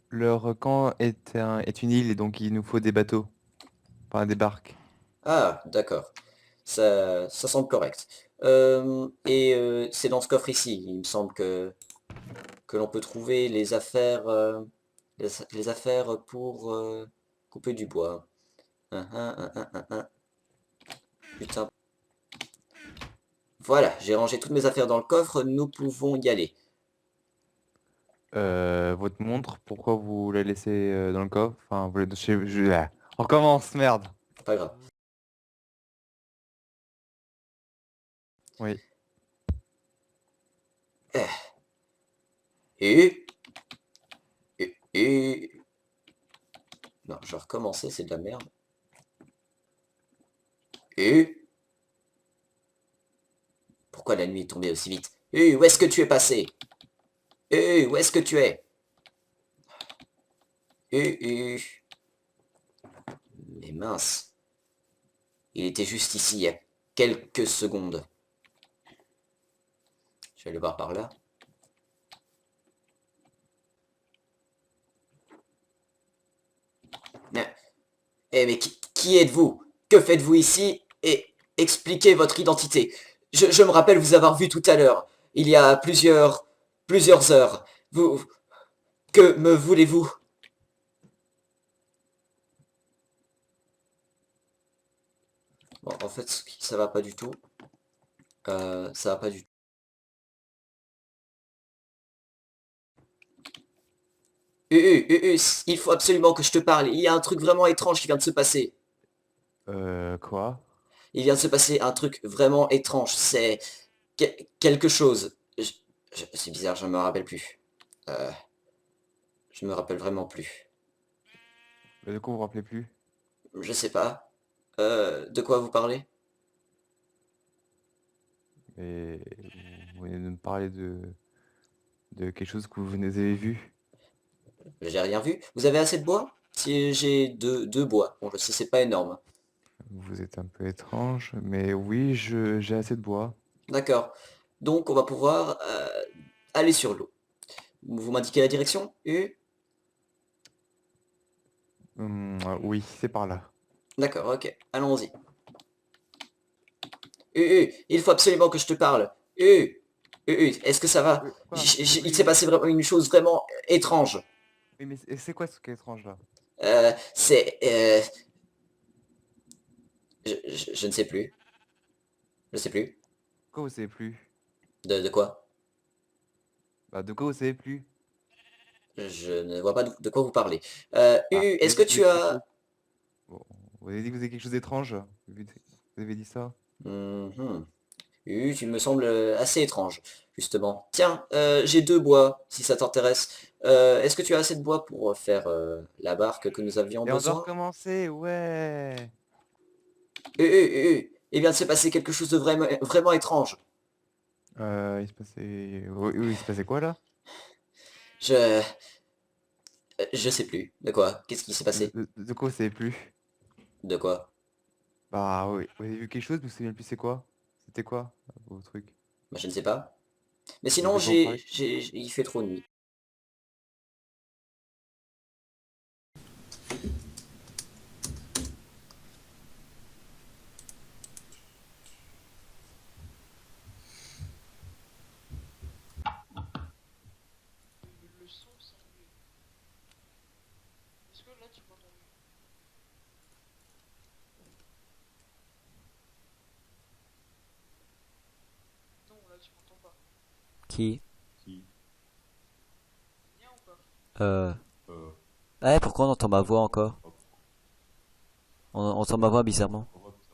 Leur camp est une île et donc il nous faut des bateaux. Enfin des barques. Ah, d'accord. Ça semble correct. C'est dans ce coffre ici, il me semble que l'on peut trouver les affaires, les affaires pour couper du bois. Putain. Voilà, j'ai rangé toutes mes affaires dans le coffre, nous pouvons y aller. Votre montre, pourquoi vous la laissez dans le coffre? Enfin, vous la... On recommence, merde. Pas grave. Oui. Et... Et... Non, je vais recommencer, c'est de la merde. Et... Pourquoi la nuit est tombée aussi vite? Et où est-ce que tu es passé? Et où est-ce que tu es? Et... Mais mince. Il était juste ici, il y a quelques secondes. Je vais le voir par là. Mais qui êtes-vous? Que faites-vous ici? Et expliquez votre identité. Je me rappelle vous avoir vu tout à l'heure, il y a plusieurs heures. Que me voulez-vous? Bon, en fait, ça va pas du tout. Ça va pas du tout. Il faut absolument que je te parle. Il y a un truc vraiment étrange qui vient de se passer. Quoi? Il vient de se passer un truc vraiment étrange. C'est quelque chose. C'est bizarre, je ne me rappelle plus. Je me rappelle vraiment plus. Mais de quoi vous vous rappelez plus? Je sais pas. De quoi vous parlez? Et vous venez de me parler de quelque chose que vous avez vu. J'ai rien vu. Vous avez assez de bois? Si j'ai deux bois. Bon, je sais, c'est pas énorme. Vous êtes un peu étrange, mais oui, j'ai assez de bois. D'accord. Donc, on va pouvoir aller sur l'eau. Vous m'indiquez la direction? Oui, c'est par là. D'accord, ok. Allons-y. Il faut absolument que je te parle. Est-ce que ça va? Quoi? Il s'est passé vraiment une chose vraiment étrange. Oui, mais c'est quoi ce qui est étrange là? C'est... je ne sais plus. Je sais plus. Quoi vous savez plus? De quoi? Bah de quoi vous savez plus? Je ne vois pas de quoi vous parlez. Ah, Uu, vous avez est-ce dit que que vous avez tu quelque chose. as... Bon, vous avez dit que vous avez quelque chose d'étrange. Vous avez dit ça? Mhm. Tu me sembles assez étrange, justement. Tiens, j'ai 2 bois, si ça t'intéresse. Est-ce que tu as assez de bois pour faire la barque que nous avions Et on doit besoin? recommencer, ouais. Il vient de se passer quelque chose de vraiment, vraiment étrange. Il se passait... Oui, oui, il se passait quoi là? Je... je sais plus. De quoi? Qu'est-ce qui s'est passé? De quoi vous savez plus? De quoi? Bah oui, vous avez vu quelque chose, mais vous savez même plus c'est quoi? C'était quoi vos trucs? Bah, je ne sais pas. Mais Vous sinon, voulez pas en parler? il fait trop nuit. Le son, c'est mieux. Est-ce que là, tu m'entends mieux? Non, là, tu m'entends pas. Qui? Bien ou pas? Euh... Ouais, pourquoi on entend ma voix encore? On entend ma voix bizarrement.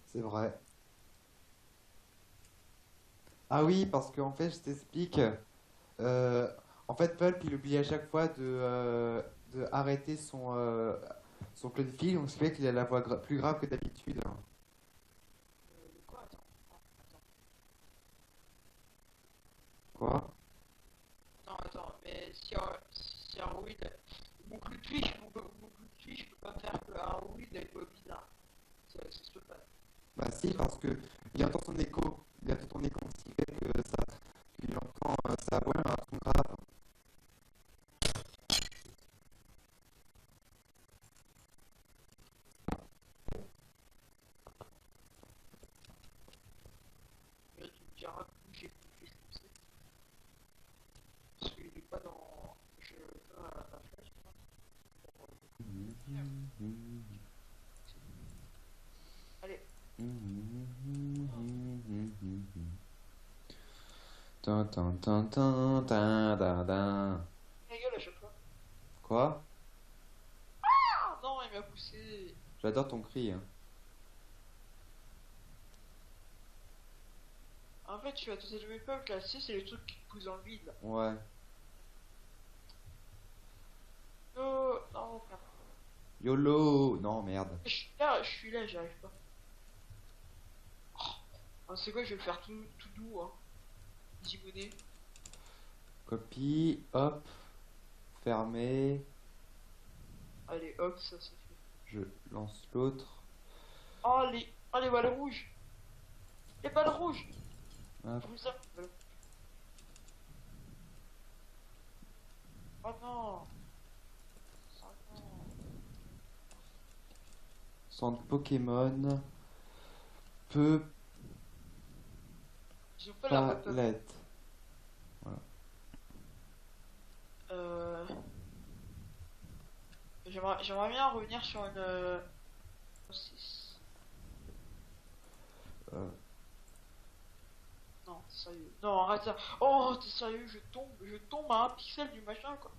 C'est vrai. Ah oui, parce qu'en fait, je t'explique. euh, En fait, Pulp, il oublie à chaque fois de arrêter son clonifile, donc ce qui fait qu'il a la voix plus grave que d'habitude. Quoi? Attends. Attends. Quoi? Non, attends, mais si un Ruid... Mon clou de fiche peut pas faire que un Ruid ait une voix bizarre. Ça se peut pas. Bah si, parce que il entend son écho. Il entend ton écho, ce qui fait que qu'il entend sa voix un ton grave. Là, tu me diras que j'ai plus ce que c'est. Parce qu'il est pas dans... Je fais la flèche. Allez. Tin, tin, tin, tin, tin, tin, tin. Ta gueule à chaque fois. Quoi? Ah non, il m'a poussé. J'adore ton cri, hein. En fait, tu vas te mes peuples là, tu sais, c'est les trucs qui te poussent dans le vide là. Ouais. Oh, non, frère. YOLO! Non, merde. Je suis là, j'y arrive pas. Oh, c'est quoi, je vais le faire tout doux, hein. Dimoné. Copie, hop, fermé. Allez, hop, ça c'est fait. Je lance l'autre. Oh, les balles rouges. Les balles rouges. Hop. Comme ça. Oh non. Oh non. Centre Pokémon. Peu Ils ont pas l'air de peur. palette. Euh... J'aimerais bien revenir sur une... 6. Non, t'es sérieux. Non, arrête ça. Oh, t'es sérieux, je tombe à un pixel du machin, quoi.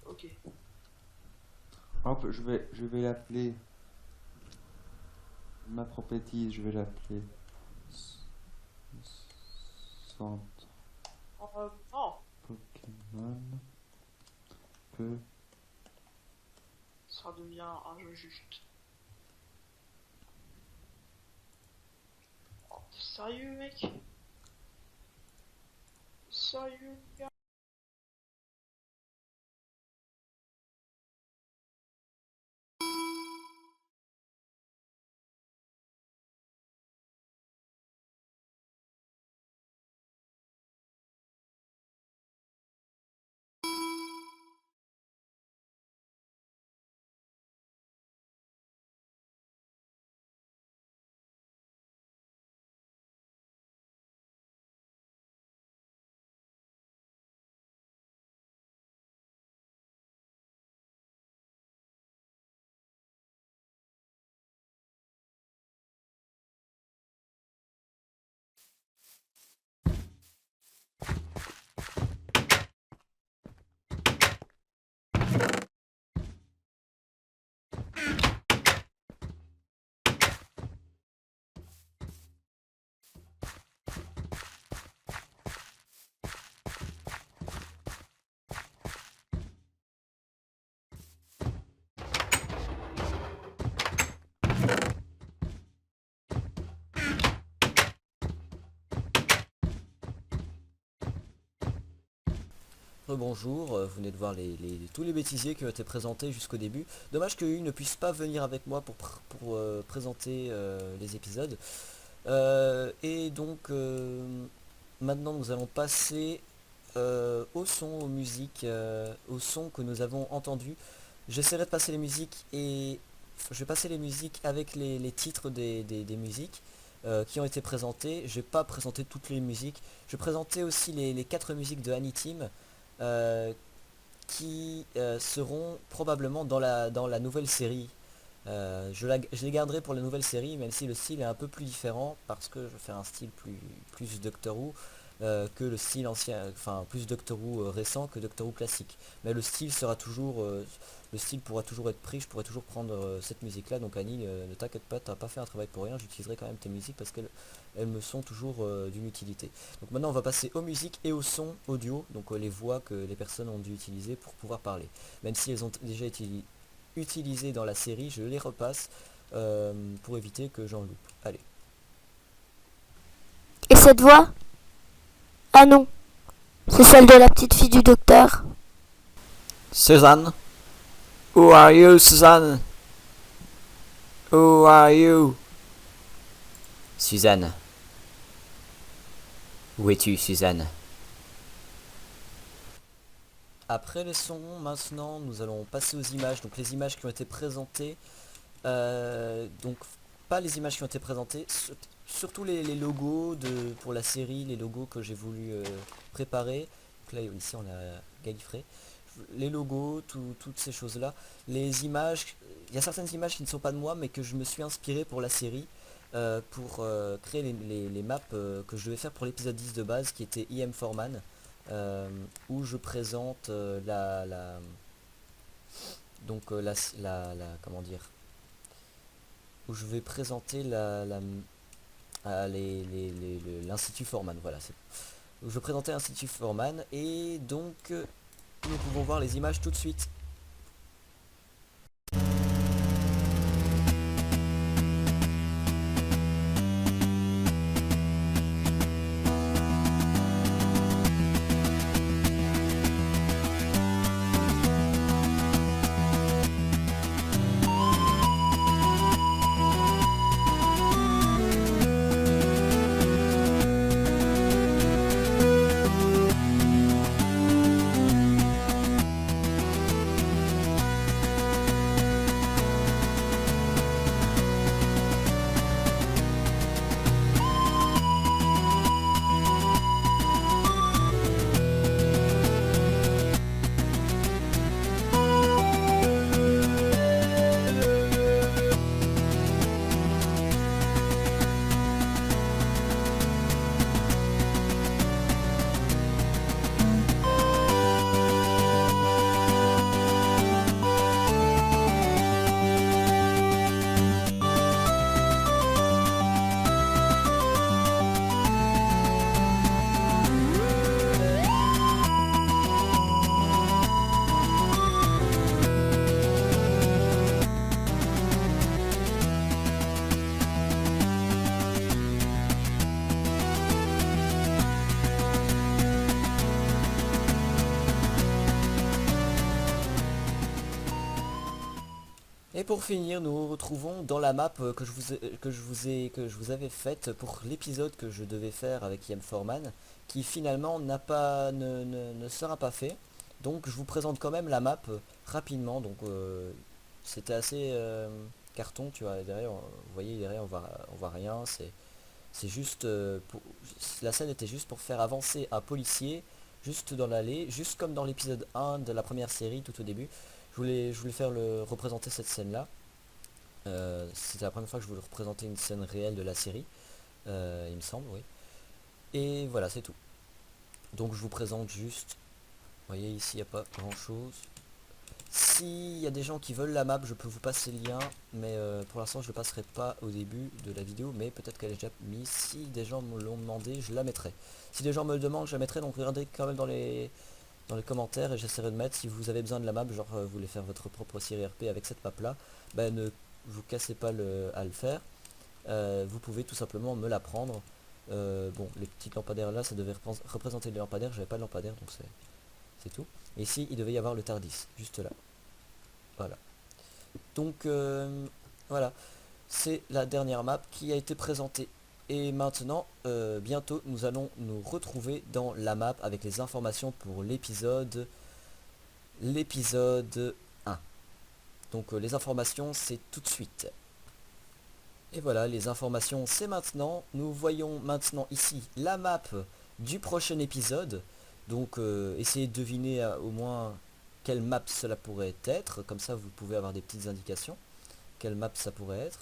Ok. Hop, je vais l'appeler. Ma propriété, je vais l'appeler. Centre Non, Pokémon. Peu. ça devient un jeu juste. Oh, t'es sérieux, mec? T'es sérieux, gars? Bonjour, vous venez de voir tous les bêtisiers qui ont été présentés jusqu'au début. Dommage qu'ils ne puissent pas venir avec moi pour présenter les épisodes. Et donc maintenant nous allons passer au son, aux musiques, au son que nous avons entendu. J'essaierai de passer les musiques et je vais passer les musiques avec les titres des musiques qui ont été présentées. Je vais pas présenter toutes les musiques. Je vais présenter aussi les 4 musiques de Annie Team qui seront probablement dans la nouvelle série. Je les garderai pour la nouvelle série, même si le style est un peu plus différent, parce que je vais faire un style plus Doctor Who que le style ancien, enfin plus Doctor Who récent que Doctor Who classique. Mais le style sera toujours, le style pourra toujours être pris, je pourrai toujours prendre cette musique là, donc Annie, ne t'inquiète pas, t'as pas fait un travail pour rien, j'utiliserai quand même tes musiques parce qu'elles me sont toujours d'une utilité. Donc maintenant on va passer aux musiques et au son audio, donc les voix que les personnes ont dû utiliser pour pouvoir parler. Même si elles ont déjà été utilisées dans la série, je les repasse pour éviter que j'en loupe. Allez. Et cette voix? Ah non, c'est celle de la petite fille du docteur. Suzanne? Who are you, Suzanne? Who are you? Suzanne. Où es-tu, Suzanne? Après le son, maintenant, nous allons passer aux images. Donc les images qui ont été présentées. Donc pas les images qui ont été présentées, surtout les logos pour la série, les logos que j'ai voulu préparer. Donc là, ici, on a Gallifrey. Les logos, toutes ces choses-là. Les images, il y a certaines images qui ne sont pas de moi, mais que je me suis inspiré pour la série. Pour créer les maps que je devais faire pour l'épisode 10 de base, qui était E.M. Foreman. Où je présente comment dire, où je vais présenter l'Institut Foreman, voilà, où je vais présenter l'Institut Foreman, et donc nous pouvons voir les images tout de suite. Et pour finir, nous nous retrouvons dans la map que je vous avais faite pour l'épisode que je devais faire avec E.M. Foreman, qui finalement ne sera pas fait. Donc je vous présente quand même la map rapidement. Donc c'était assez carton, tu vois. Derrière, vous voyez derrière, on voit rien. C'est juste la scène était juste pour faire avancer un policier juste dans l'allée, juste comme dans l'épisode 1 de la première série tout au début. Je voulais représenter cette scène là. C'était la première fois que je voulais représenter une scène réelle de la série, il me semble, oui. Et voilà, c'est tout. Donc je vous présente juste, vous voyez ici il n'y a pas grand chose. S'il y a des gens qui veulent la map, je peux vous passer le lien, mais pour l'instant je ne le passerai pas au début de la vidéo, mais peut-être qu'elle est déjà mise. Si des gens me l'ont demandé, je la mettrai. Si des gens me le demandent, je la mettrai, donc regardez quand même dans les commentaires, et j'essaierai de mettre, si vous avez besoin de la map, genre vous voulez faire votre propre série RP avec cette map là, ben ne vous cassez pas à le faire. Vous pouvez tout simplement me la prendre. Bon, les petites lampadaires là, ça devait représenter les lampadaires, j'avais pas de lampadaire, donc c'est tout. Et ici, il devait y avoir le TARDIS, juste là. Voilà. Donc, voilà. C'est la dernière map qui a été présentée. Et maintenant, bientôt, nous allons nous retrouver dans la map avec les informations pour l'épisode 1. Donc, les informations, c'est tout de suite. Et voilà, les informations, c'est maintenant. Nous voyons maintenant ici la map du prochain épisode. Donc, essayez de deviner au moins quelle map cela pourrait être. Comme ça, vous pouvez avoir des petites indications. Quelle map ça pourrait être.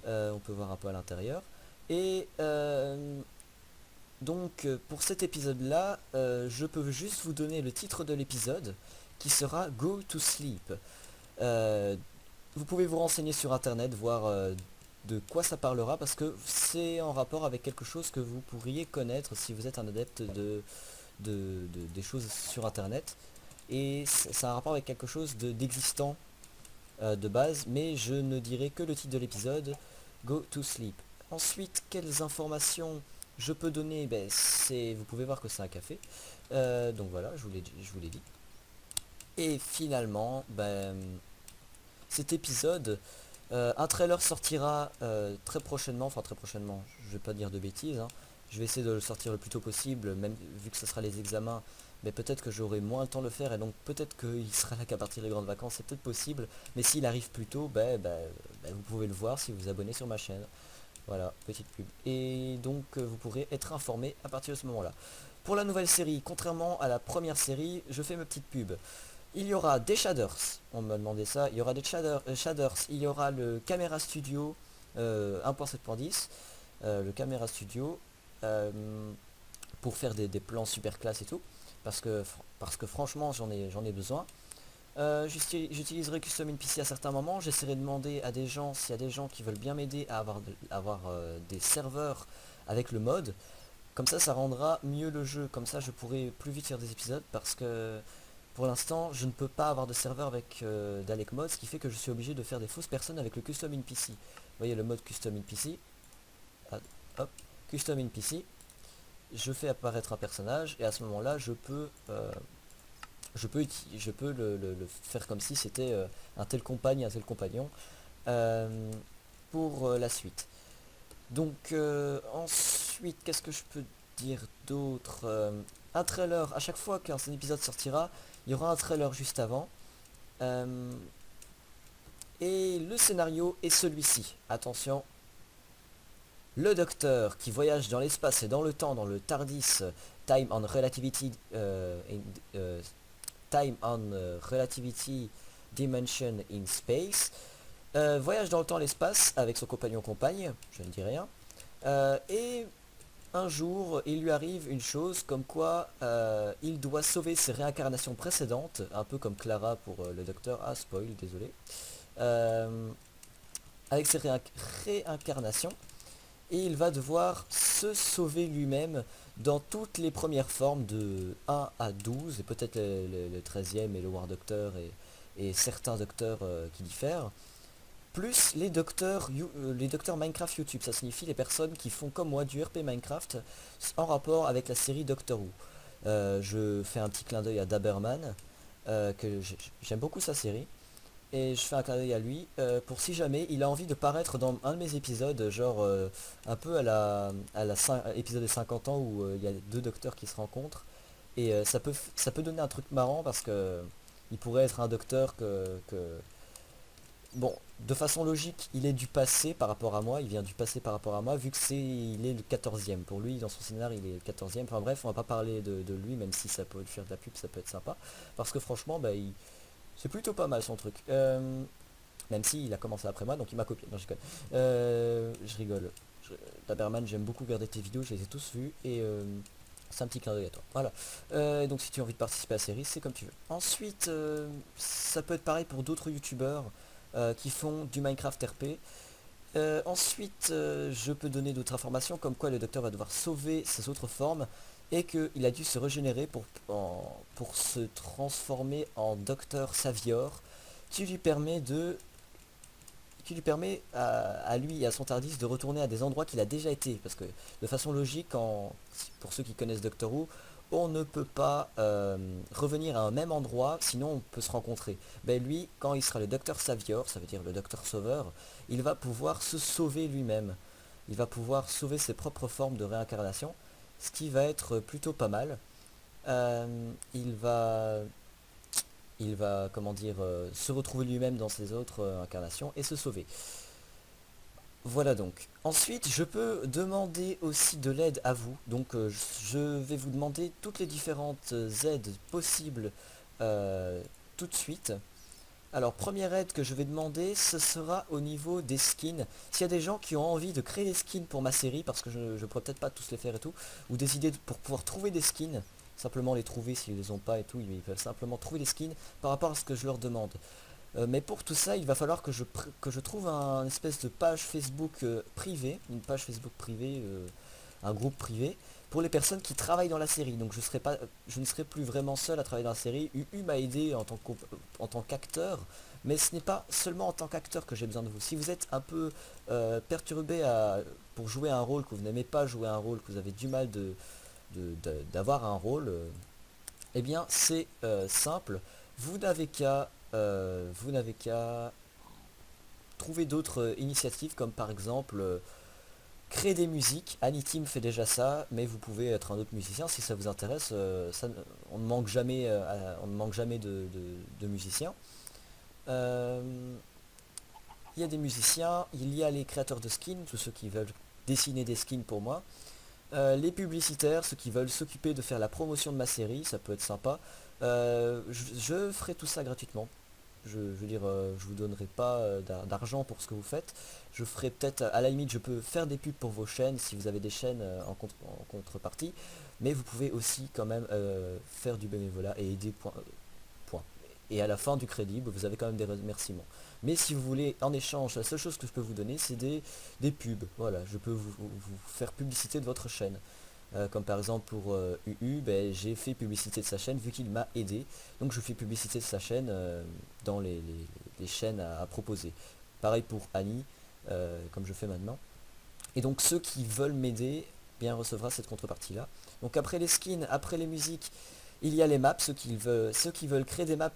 On peut voir un peu à l'intérieur. Et donc, pour cet épisode-là, je peux juste vous donner le titre de l'épisode, qui sera Go to Sleep. Vous pouvez vous renseigner sur internet, voir de quoi ça parlera, parce que c'est en rapport avec quelque chose que vous pourriez connaître si vous êtes un adepte des choses sur internet. Et c'est un rapport avec quelque chose d'existant de base, mais je ne dirai que le titre de l'épisode, Go to Sleep. Ensuite, quelles informations je peux donner? Vous pouvez voir que c'est un café. Donc voilà, je vous l'ai dit. Et finalement, cet épisode, un trailer sortira très prochainement, enfin très prochainement, je vais pas dire de bêtises, hein. Je vais essayer de le sortir le plus tôt possible, même vu que ce sera les examens, mais peut-être que j'aurai moins le temps de le faire, et donc peut-être qu'il sera là qu'à partir des grandes vacances, c'est peut-être possible, mais s'il arrive plus tôt, vous pouvez le voir si vous vous abonnez sur ma chaîne. Voilà, petite pub. Et donc vous pourrez être informé à partir de ce moment-là. Pour la nouvelle série, contrairement à la première série, je fais ma petite pub. Il y aura des shaders, on m'a demandé ça, il y aura des shaders, il y aura le Camera Studio 1.7.10, le Camera Studio pour faire des plans super classe et tout, parce que franchement j'en ai besoin. J'utiliserai Custom NPC à certains moments, j'essaierai de demander à des gens, s'il y a des gens qui veulent bien m'aider à avoir des serveurs avec le mode, comme ça rendra mieux le jeu, comme ça je pourrai plus vite faire des épisodes, parce que pour l'instant, je ne peux pas avoir de serveur avec Dalek Mode, ce qui fait que je suis obligé de faire des fausses personnes avec le Custom NPC. Vous voyez le mode Custom NPC. Ah, hop, Custom NPC. Je fais apparaître un personnage et à ce moment-là, je peux le faire comme si c'était un tel compagne, un tel compagnon pour la suite. Donc ensuite, qu'est-ce que je peux dire d'autre? Un trailer, à chaque fois qu'un épisode sortira, il y aura un trailer juste avant. Et le scénario est celui-ci. Attention. Le docteur qui voyage dans l'espace et dans le temps, dans le TARDIS, Time on Relativity, Relativity Dimension in Space, voyage dans le temps et l'espace avec son compagnon-compagne, je ne dis rien. Et un jour, il lui arrive une chose comme quoi il doit sauver ses réincarnations précédentes, un peu comme Clara pour le docteur. Ah, spoil, désolé. Avec ses réincarnations, et il va devoir se sauver lui-même dans toutes les premières formes de 1 à 12, et peut-être le 13e et le War Doctor et certains docteurs qui diffèrent. Plus les docteurs Minecraft YouTube, ça signifie les personnes qui font comme moi du RP Minecraft en rapport avec la série Doctor Who. Je fais un petit clin d'œil à Daberman, que j'aime beaucoup sa série, et je fais un clin d'œil à lui pour si jamais il a envie de paraître dans un de mes épisodes, genre un peu à épisode des 50 ans où il y a deux docteurs qui se rencontrent, et ça peut donner un truc marrant parce que il pourrait être un docteur bon, de façon logique, il est du passé par rapport à moi, il vient du passé par rapport à moi, vu que il est le 14e. Pour lui, dans son scénario, il est le 14e. Enfin bref, on va pas parler de lui, même si ça peut lui faire de la pub, ça peut être sympa. Parce que franchement, c'est plutôt pas mal son truc. Même s'il a commencé après moi, donc il m'a copié. Non, je déconne. Je rigole. Taberman, j'aime beaucoup regarder tes vidéos, je les ai tous vues, et c'est un petit clin d'œil à toi. Voilà. Donc si tu as envie de participer à la série, c'est comme tu veux. Ensuite, ça peut être pareil pour d'autres youtubeurs qui font du Minecraft RP. Ensuite, je peux donner d'autres informations comme quoi le docteur va devoir sauver ses autres formes et qu'il a dû se régénérer pour se transformer en docteur Savior, qui lui permet à lui et à son TARDIS de retourner à des endroits qu'il a déjà été, parce que de façon logique, pour ceux qui connaissent Doctor Who, on ne peut pas revenir à un même endroit, sinon on peut se rencontrer. Ben lui, quand il sera le docteur Savior, ça veut dire le docteur sauveur, il va pouvoir se sauver lui-même. Il va pouvoir sauver ses propres formes de réincarnation, ce qui va être plutôt pas mal. Il va, comment dire, se retrouver lui-même dans ses autres incarnations et se sauver. Voilà donc. Ensuite, je peux demander aussi de l'aide à vous. Donc, je vais vous demander toutes les différentes aides possibles tout de suite. Alors, première aide que je vais demander, ce sera au niveau des skins. S'il y a des gens qui ont envie de créer des skins pour ma série, parce que je ne pourrais peut-être pas tous les faire et tout, ou des idées pour pouvoir trouver des skins, simplement les trouver s'ils les ont pas et tout, ils peuvent simplement trouver des skins par rapport à ce que je leur demande. Mais pour tout ça, il va falloir que je trouve un espèce de page Facebook privée, une page Facebook privée, un groupe privé, pour les personnes qui travaillent dans la série. Donc je ne serai plus vraiment seul à travailler dans la série. UU m'a aidé en tant qu'acteur, mais ce n'est pas seulement en tant qu'acteur que j'ai besoin de vous. Si vous êtes un peu perturbé pour jouer un rôle, que vous n'aimez pas jouer un rôle, que vous avez du mal d'avoir un rôle, eh bien c'est simple. Vous n'avez qu'à trouver d'autres initiatives, comme par exemple créer des musiques. Aniteam fait déjà ça, mais vous pouvez être un autre musicien si ça vous intéresse. On ne manque jamais, de musiciens. Il y a des musiciens, il y a les créateurs de skins, tous ceux qui veulent dessiner des skins pour moi. Les publicitaires, ceux qui veulent s'occuper de faire la promotion de ma série, ça peut être sympa. Je ferai tout ça gratuitement. Je veux dire, je vous donnerai pas d'argent pour ce que vous faites. Je ferai peut-être, à la limite, je peux faire des pubs pour vos chaînes si vous avez des chaînes en contrepartie. Mais vous pouvez aussi quand même faire du bénévolat et aider point. Et à la fin du crédit, vous avez quand même des remerciements. Mais si vous voulez, en échange, la seule chose que je peux vous donner, c'est des pubs. Voilà, je peux vous faire publicité de votre chaîne. Comme par exemple pour UU, ben, j'ai fait publicité de sa chaîne vu qu'il m'a aidé. Donc je fais publicité de sa chaîne dans les chaînes à proposer. Pareil pour Annie, comme je fais maintenant. Et donc ceux qui veulent m'aider, bien recevra cette contrepartie-là. Donc après les skins, après les musiques, il y a les maps. Ceux qui veulent créer des maps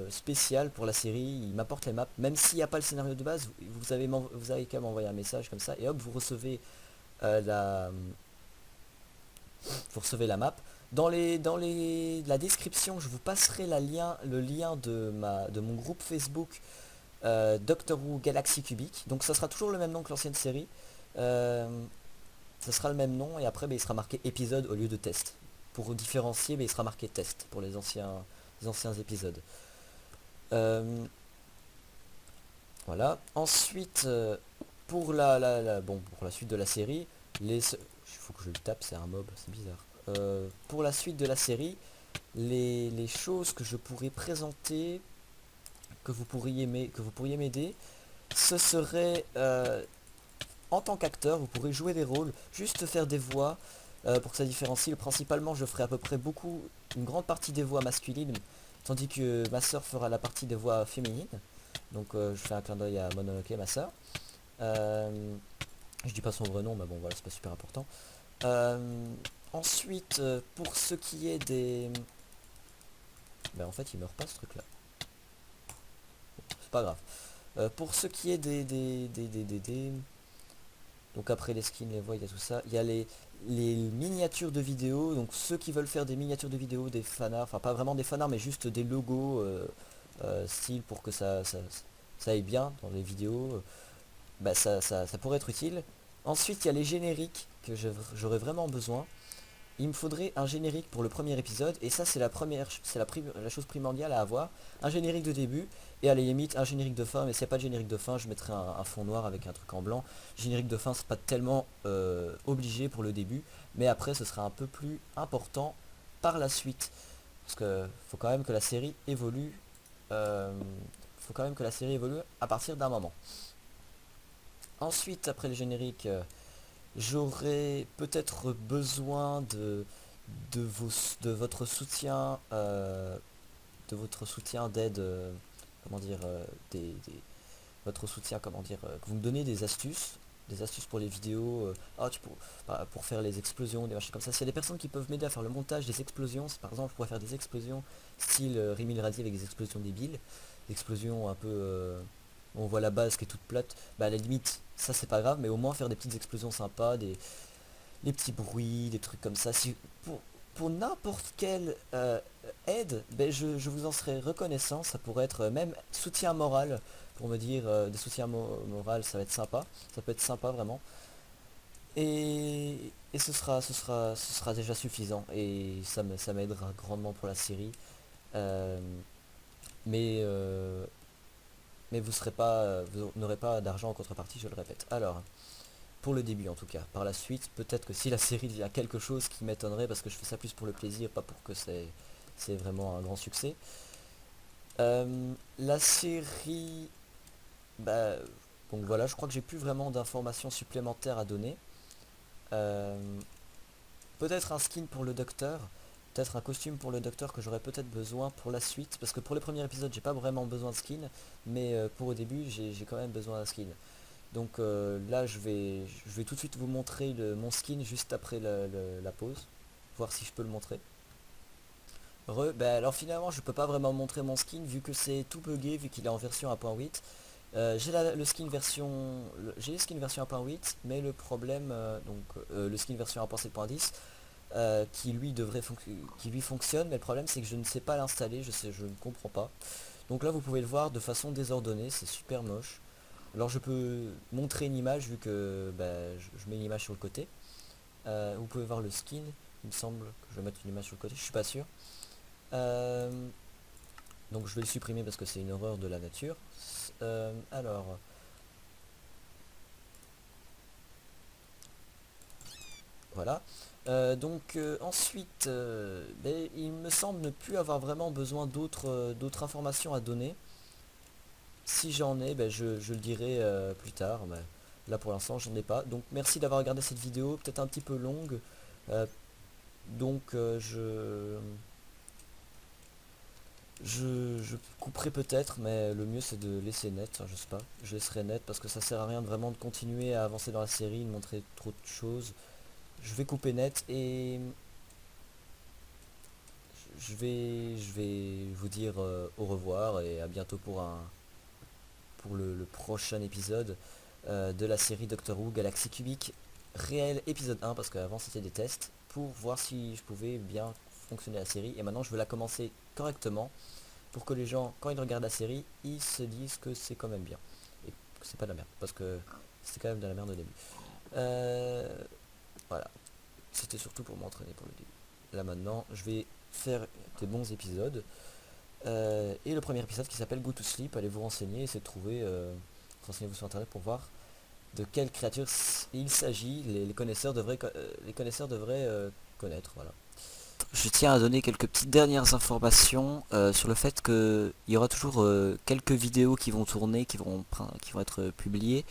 spéciales pour la série, ils m'apportent les maps. Même s'il n'y a pas le scénario de base, vous avez qu'à m'envoyer un message comme ça. Et hop, vous recevez la map. Dans la description, je vous passerai le lien de mon groupe Facebook Doctor Who Galaxy Cubic. Donc ça sera toujours le même nom que l'ancienne série. Ça sera le même nom et après il sera marqué épisode au lieu de test. Pour différencier, il sera marqué test pour les anciens épisodes. Voilà. Ensuite, pour la suite de la série, il faut que je le tape, c'est un mob, c'est bizarre. Pour la suite de la série, les choses que je pourrais présenter, que vous pourriez m'aider, ce serait en tant qu'acteur, vous pourrez jouer des rôles, juste faire des voix pour que ça différencie. Principalement, je ferai à peu près une grande partie des voix masculines, tandis que ma soeur fera la partie des voix féminines. Donc je fais un clin d'œil à Mononoke, ma soeur. Je dis pas son vrai nom, mais bon voilà, c'est pas super important. Ensuite, pour ce qui est des... Ben en fait il meurt pas ce truc là. C'est pas grave. Pour ce qui est des... Donc après les skins, les voix, il y a tout ça. Il y a les miniatures de vidéos. Donc ceux qui veulent faire des miniatures de vidéos, des fanarts, enfin pas vraiment des fanarts, mais juste des logos style pour que ça aille bien dans les vidéos. Bah, ça pourrait être utile. Ensuite il y a les génériques que j'aurais vraiment besoin. Il me faudrait un générique pour le premier épisode et ça c'est la chose primordiale à avoir. Un générique de début et à la limite un générique de fin, mais s'il n'y a pas de générique de fin, je mettrai un fond noir avec un truc en blanc. Générique de fin c'est pas tellement obligé pour le début, mais après ce sera un peu plus important par la suite. Parce que faut quand même que la série évolue. À partir d'un moment. Ensuite, après le générique, j'aurai peut-être besoin de votre soutien, d'aide, comment dire, votre soutien, comment dire, que vous me donnez des astuces des astuces pour les vidéos, pour faire les explosions, des machins comme ça. S'il y a des personnes qui peuvent m'aider à faire le montage des explosions, si par exemple je pourrais faire des explosions style Rémi le Radier avec des explosions débiles, des explosions un peu... on voit la base qui est toute plate, bah à la limite, ça c'est pas grave, mais au moins faire des petites explosions sympas, des petits bruits, des trucs comme ça. Si, pour n'importe quelle aide, ben je vous en serais reconnaissant. Ça pourrait être même soutien moral, pour me dire des soutiens moral, ça va être sympa. Ça peut être sympa vraiment. Et ce sera déjà suffisant. Et ça m'aidera grandement pour la série. Euh, mais vous n'aurez pas d'argent en contrepartie, je le répète. Alors, pour le début en tout cas. Par la suite, peut-être que si la série devient quelque chose qui m'étonnerait parce que je fais ça plus pour le plaisir, pas pour que c'est vraiment un grand succès. La série... Bah, donc voilà, je crois que j'ai plus vraiment d'informations supplémentaires à donner. Euh, Peut-être un skin pour le docteur. Peut-être un costume pour le docteur que j'aurais peut-être besoin pour la suite. Parce que pour les premiers épisodes, j'ai pas vraiment besoin de skin. Mais pour au début, j'ai quand même besoin d'un skin. Donc là je vais tout de suite vous montrer mon skin juste après la pause. Voir si je peux le montrer. Bah alors finalement je peux pas vraiment montrer mon skin vu que c'est tout bugué, vu qu'il est en version 1.8. J'ai le skin version j'ai le skin version 1.8, mais le problème le skin version 1.7.10 qui lui fonctionne, mais le problème c'est que je ne sais pas l'installer, je ne comprends pas. Donc là vous pouvez le voir de façon désordonnée, c'est super moche. Alors je peux montrer une image vu que bah, je mets une image sur le côté. Vous pouvez voir le skin. Il me semble que je vais mettre une image sur le côté, je suis pas sûr. Donc je vais le supprimer parce que c'est une horreur de la nature. Alors. Voilà. Ensuite, ben, il me semble ne plus avoir vraiment besoin d'autres informations à donner. Si j'en ai, ben, je le dirai plus tard. Mais là pour l'instant j'en ai pas. Donc merci d'avoir regardé cette vidéo, peut-être un petit peu longue. Je couperai peut-être, mais le mieux c'est de laisser net, enfin, je sais pas, je laisserai net parce que ça sert à rien de vraiment de continuer à avancer dans la série, de montrer trop de choses. Je vais couper net et je vais vous dire au revoir et à bientôt pour le prochain épisode de la série Doctor Who Galaxy Cubique réel épisode 1, parce qu'avant c'était des tests pour voir si je pouvais bien fonctionner la série, et maintenant je veux la commencer correctement pour que les gens, quand ils regardent la série, ils se disent que c'est quand même bien et que c'est pas de la merde, parce que c'était quand même de la merde au début. Voilà, c'était surtout pour m'entraîner pour le début. Là maintenant je vais faire des bons épisodes, et le premier épisode qui s'appelle Go to Sleep, allez vous renseigner, essayez de trouver, renseignez-vous sur internet pour voir de quelle créature il s'agit. Les connaisseurs devraient connaître, voilà. Je tiens à donner quelques petites dernières informations sur le fait qu'il y aura toujours quelques vidéos qui vont tourner, qui vont être publiées,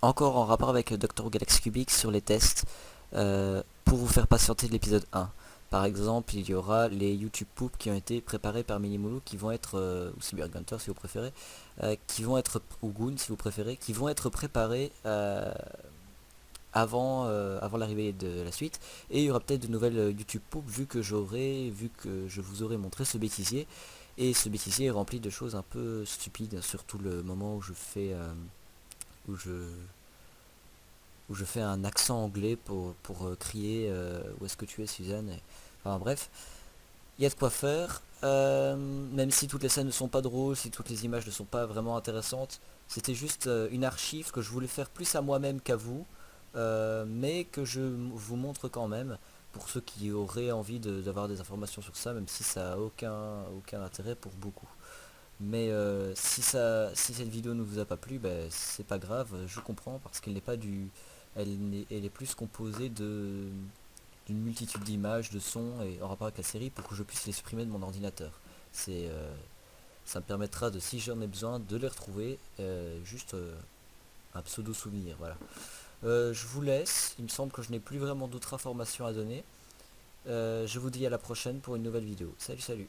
encore en rapport avec Doctor Who Galaxy Cubique sur les tests, pour vous faire patienter de l'épisode 1. Par exemple, il y aura les YouTube Poop qui ont été préparés par Minimoulou, qui vont être, ou Cybergunter si vous préférez, qui vont être, ou Goon si vous préférez, qui vont être préparés avant l'arrivée de la suite. Et il y aura peut-être de nouvelles YouTube Poop vu que je vous aurai montré ce bêtisier. Et ce bêtisier est rempli de choses un peu stupides, surtout le moment où je fais un accent anglais pour crier où est-ce que tu es, Suzanne. Enfin bref, il y a de quoi faire, même si toutes les scènes ne sont pas drôles, si toutes les images ne sont pas vraiment intéressantes. C'était juste une archive que je voulais faire plus à moi-même qu'à vous, mais que je vous montre quand même pour ceux qui auraient envie d'avoir des informations sur ça, même si ça a aucun intérêt pour beaucoup. Mais si cette vidéo ne vous a pas plu, ben, c'est pas grave, je comprends, parce qu'elle n'est pas elle est plus composée d'une multitude d'images, de sons et en rapport avec la série, pour que je puisse les supprimer de mon ordinateur. Ça me permettra de, si j'en ai besoin, de les retrouver, juste un pseudo souvenir, voilà. Je vous laisse, il me semble que je n'ai plus vraiment d'autres informations à donner. Je vous dis à la prochaine pour une nouvelle vidéo. Salut, salut.